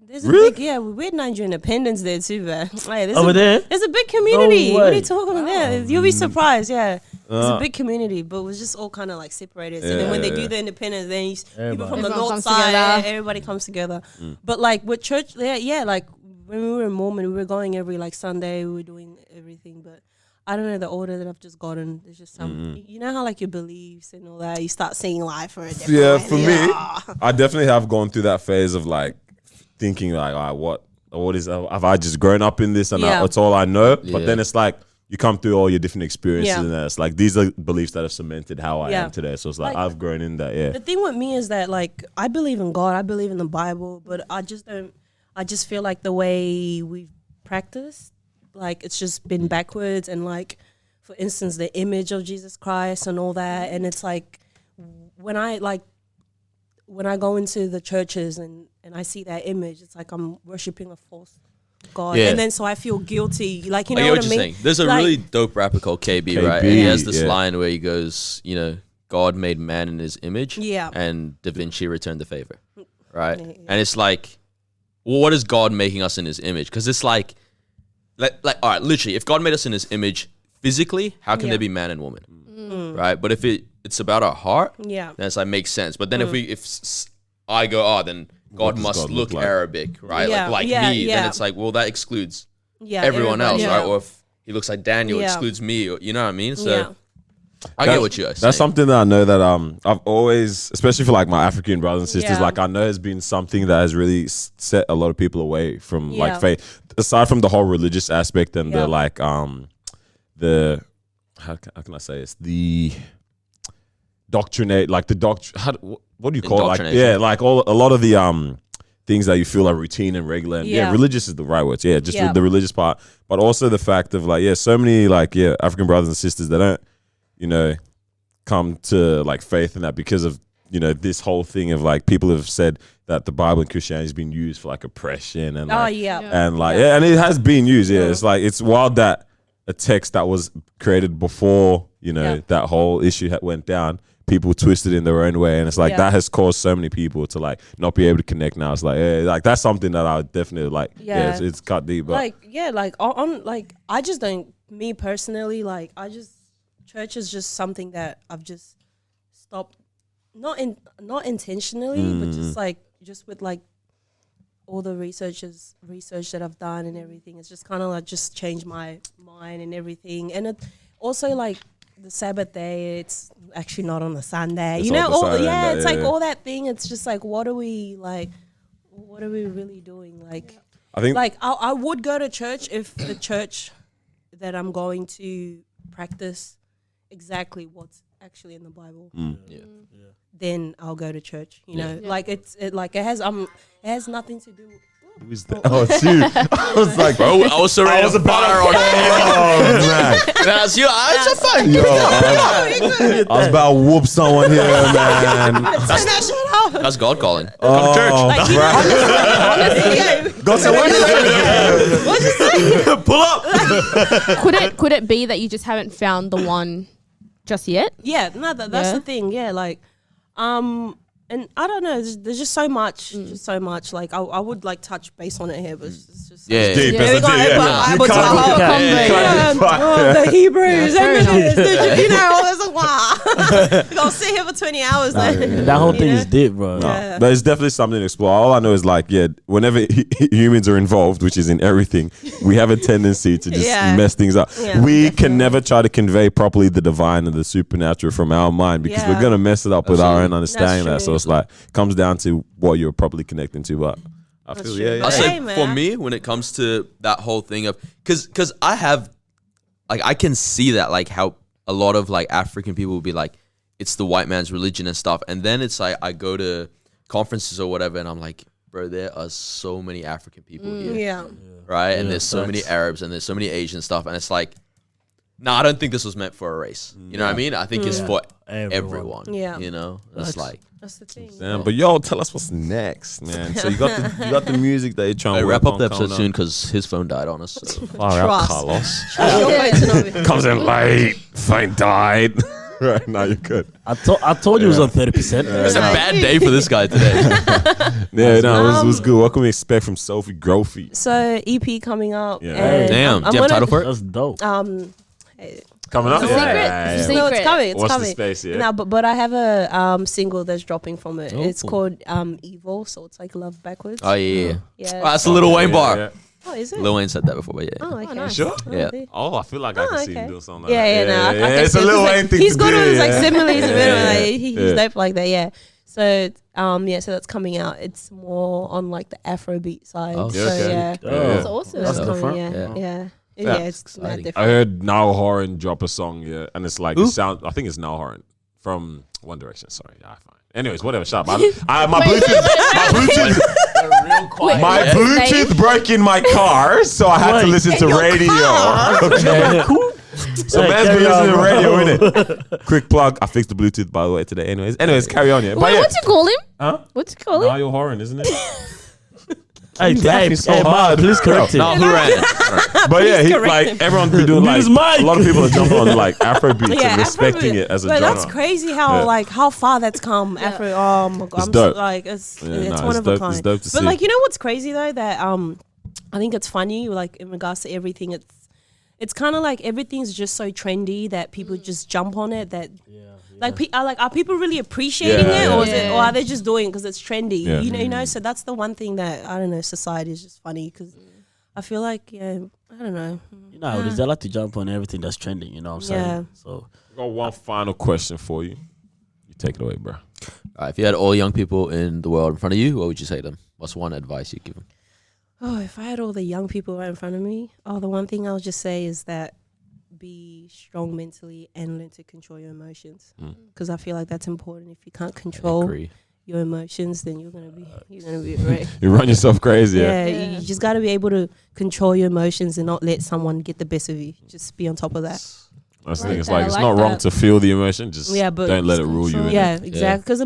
there's a Really? big we had Nigerian independence there too, man. Like, there's Over there? there's a big community. No What are you way. talking about? Yeah, you'll be surprised. Yeah, there's Uh. a big community, but it was just all kind of like separated. So then Yeah, when they yeah. do the independence, then people Everybody. from the Everyone north comes side, together. everybody comes together. But like with church, yeah, like when we were in Mormon, we were going every like Sunday. We were doing everything, but I don't know the order that I've just gotten. There's just some, you know how like your beliefs and all that. You start seeing life for a different Yeah, way. for me, I definitely have gone through that phase of like thinking like, all right, what is have I just grown up in this and Yeah. that's all I know? But Yeah. then it's like you come through all your different experiences Yeah. and it's like these are beliefs that have cemented how I Yeah. am today. So it's like Like- I've grown in that. Yeah. The thing with me is that like I believe in God, I believe in the Bible, but I just don't. I just feel like the way we've practiced, like it's just been backwards. And like, for instance, the image of Jesus Christ and all that, and it's like when I go into the churches and I see that image, it's like I'm worshiping a false God, Yeah. and then so I feel guilty. Like you I know get what what I you're mean? saying. There's a Like- really dope rapper called KB, right? KB, And he has this yeah. line where he goes, you know, God made man in his image, Yeah. and Da Vinci returned the favor, right? Yeah, yeah. And it's like, well, what is God making us in his image? Because it's like, all right, literally, if God made us in his image physically, how can Yeah. there be man and woman, right? But if it's about our heart, Yeah. then it's like makes sense. But then if I go, oh, then God does must God look look like? Arabic, right? Yeah, Like yeah, me, then yeah. it's like, well, that excludes Yeah, everyone else, everybody. right? Or if he looks like Daniel, Yeah. excludes me, or, you know what I mean? So Yeah. I That's- get what you're saying. That's something that I know that I've always, especially for like my African brothers and sisters, Yeah. like I know has been something that has really set a lot of people away from Yeah. like faith. Aside from the whole religious aspect and Yeah. the like, the how can I say it's the doctrinate, like the what do you call it? Like Indoctrination. like a lot of the things that you feel are routine and regular. And Yeah. religious is the right word. Yeah, just Yeah. the religious part, but also the fact of like so many like African brothers and sisters that don't come to like faith in that because of this whole thing of like people have said that the Bible and Christianity has been used for like oppression and Oh like, yeah. and like and it has been used. Yeah, it's like it's wild that a text that was created before Yeah. that whole issue went down, people twist it in their own way, and it's like Yeah. that has caused so many people to like not be able to connect now. It's like that's something that I would definitely like. Yeah, Yeah. it's cut deep. But like on like I just don't. Me personally, like church is just something that I've just stopped. Not intentionally, but just with like all the research that I've done and everything. It's just kind of like just changed my mind and everything. And it also like the Sabbath day, it's actually not on a Sunday. It's you know, on the Saturday, it's like yeah. all that thing. It's just like, what are we really doing? Like, I think like I would go to church if the church that I'm going to practice exactly what's actually in the Bible. Then I'll go to church. You know, like it has nothing to do. who's that? Oh, it's you. I was like, Bro, I was so ready to fire on oh man. That's you. It's a fun. Yo, I was about to whoop someone here, man. That's God calling. Come to Oh, church. Honestly, go to pull up. Could it be that you just haven't found the one just yet? yeah, no, that's Yeah. the thing. Yeah, like, and I don't know. There's just so much, Like, I would like touch base on it here, but it's just Yeah. Deep, Yeah. it's a deep, yeah. Able to can't- hold you a can't- convo. The Hebrews, fair enough. you know, all this like, wow. I'll sit here for 20 hours. And that whole thing You is know? deep, bro. Yeah. But it's definitely something to explore. All I know is like, whenever humans are involved, which is in everything, we have a tendency to just Yeah. mess things up. Yeah, We definitely. can never try to convey properly the divine and the supernatural from our mind because Yeah. we're gonna mess it up with our own understanding. That That's so true. it's like comes down to what you're properly connecting to. But I That's feel true. yeah, I'll yeah. say Hey, man. for me, when it comes to that whole thing of, cause I have, like, I can see that, like, how a lot of like African people will be like, it's the white man's religion and stuff, and then it's like I go to conferences or whatever, and I'm like, bro, there are so many African people here, Yeah. right? And Yeah, there's so many facts. Arabs and there's so many Asian stuff, and it's like, nah, I don't think this was meant for a race. You know what I mean? I think it's for everyone. Yeah. You know, it's like. That's the thing. Damn, but yo, tell us what's next, man. So you got the music that you're trying I to wrap work up the on episode coming soon up. because his phone died on us. So. Far out, Trust. Carlos. Yeah. Comes in late, phone died. Right now you're good. I told you it was on 30%. It's a bad day for this guy today. Yeah, no, it was good. What can we expect from Sophiegrophy? So EP coming up. Yeah. and Damn. I'm Do you have a gonna- title for it? That's dope. Coming up? It's a secret. No, it's coming. It's Watch coming. the space, yeah. No, but I have a single that's dropping from it. Oh. It's called Evil, so it's like love backwards. Oh, yeah. Yeah. Oh, that's a Lil Wayne bar. Yeah. Oh, is it? Lil Wayne said that before, but yeah. Oh, okay. nice. Sure? Yeah. there. Oh, I feel like I can see okay. him doing something like Yeah, that. no, I can It's see a it, Lil 'cause, Wayne like, thing he's to got do. all his like yeah. similes and Yeah. like, he's Yeah. dope like that. Yeah. So so that's coming out. It's more on like the Afrobeat side. Oh, so okay. yeah, That's awesome. that's That's coming. different. Yeah. Yeah. It's Exciting. mad I different. heard Niall Horan drop a song, yeah, and it's like Who? it sound. I think it's Niall Horan from One Direction. Sorry, yeah, fine. Anyways, whatever. Shut up. My Bluetooth Yeah. Bluetooth broke in my car, so I had to Wait. listen to radio. Cool. So Hey, man's been carry listening to on, radio, bro. innit? Quick plug. I fixed the Bluetooth by the way today. Anyways, carry on, yeah. But Wait, yeah, what's you call him? huh? What's you call him? Niall Horan, isn't it? Hey, He's laughing so Mark, hard. please correct him. No, who ran it? But yeah, he, correct like him. everyone's been doing like His mic. a lot of people are jumping on like Afrobeats Yeah, and respecting Afrobeat. it as a But genre. that's crazy how Yeah. like how far that's come. Afro, oh my god, It's I'm dope. So, like it's Yeah, it's no, one it's of dope. a kind. It's dope to but see. like you know what's crazy though that I think it's funny like in regards to everything. It's kind of like everything's just so trendy that people just jump on it. That like are people really appreciating Yeah, it, yeah. or is it, Yeah. or are they just doing it because it's trendy? Yeah. You know. So that's the one thing that I don't know. Society is just funny because I feel like I don't know. You know, they like to jump on everything that's trending. You know what I'm saying? Yeah. So I got one final question for you. You take it away, bro. If you had all young people in the world in front of you, what would you say to them? What's one advice you'd give them? Oh, if I had all the young people right in front of me, the one thing I'll just say is that be strong mentally and learn to control your emotions. Because I feel like that's important. If you can't control Agree. your emotions, then you're gonna be right. You run yourself crazy. Yeah. Yeah, you just got to be able to control your emotions and not let someone get the best of you. Just be on top of that. That's the Like thing. It's that, like I it's like not wrong that. to feel the emotion. Just Yeah, but don't let it rule you. control. innit? Yeah, exactly. Because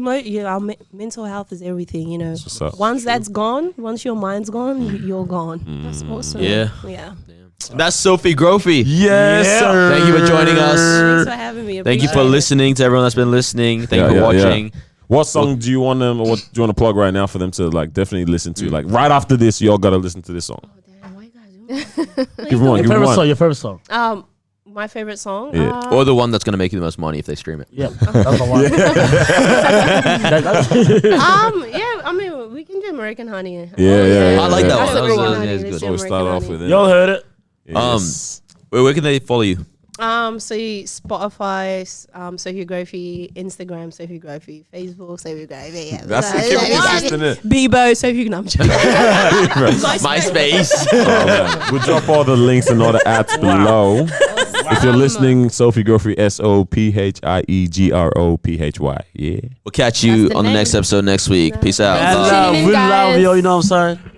our mental health is everything. You know, That's what's up. once that's gone, once your mind's gone, you're gone. That's awesome. Yeah. Yeah. Damn. That's Sophiegrophy. Yes, Yeah. sir. Thank you for joining us. Thanks for having me. Thank you for Appreciate it. listening to everyone that's been listening. Thank you for Yeah, yeah, watching. What song do you want them, or what do you want to plug right now for them to like definitely listen to? Like right after this, y'all gotta listen to this song. Damn, why you guys doing that? Give me one. Your Give me favorite one. song. Your favorite song. My favorite song. Yeah. Or the one that's gonna make you the most money if they stream it. Yeah, that's the one. Yeah, I mean, we can do American Honey. Yeah. I like that That's one. a great one. Yeah, it's Let's good. do So we American start off Honey. with it. Y'all heard it. Yes. Where can they follow you? So Spotify, Sophiegrophy, Instagram, Sophiegrophy, Facebook, Sophiegrophy. Yeah. That's the keep it consistent, innit? Bebo, Sophie. No, I'm joking. MySpace. Oh, man. We'll drop all the links and all the apps below. If you're listening, Sophiegrophy, Sophiegrophy. Yeah. We'll catch you That's the on the name. next episode next week. Peace out. Mad Love. love. Tuning in, We love guys. you. You know what I'm saying?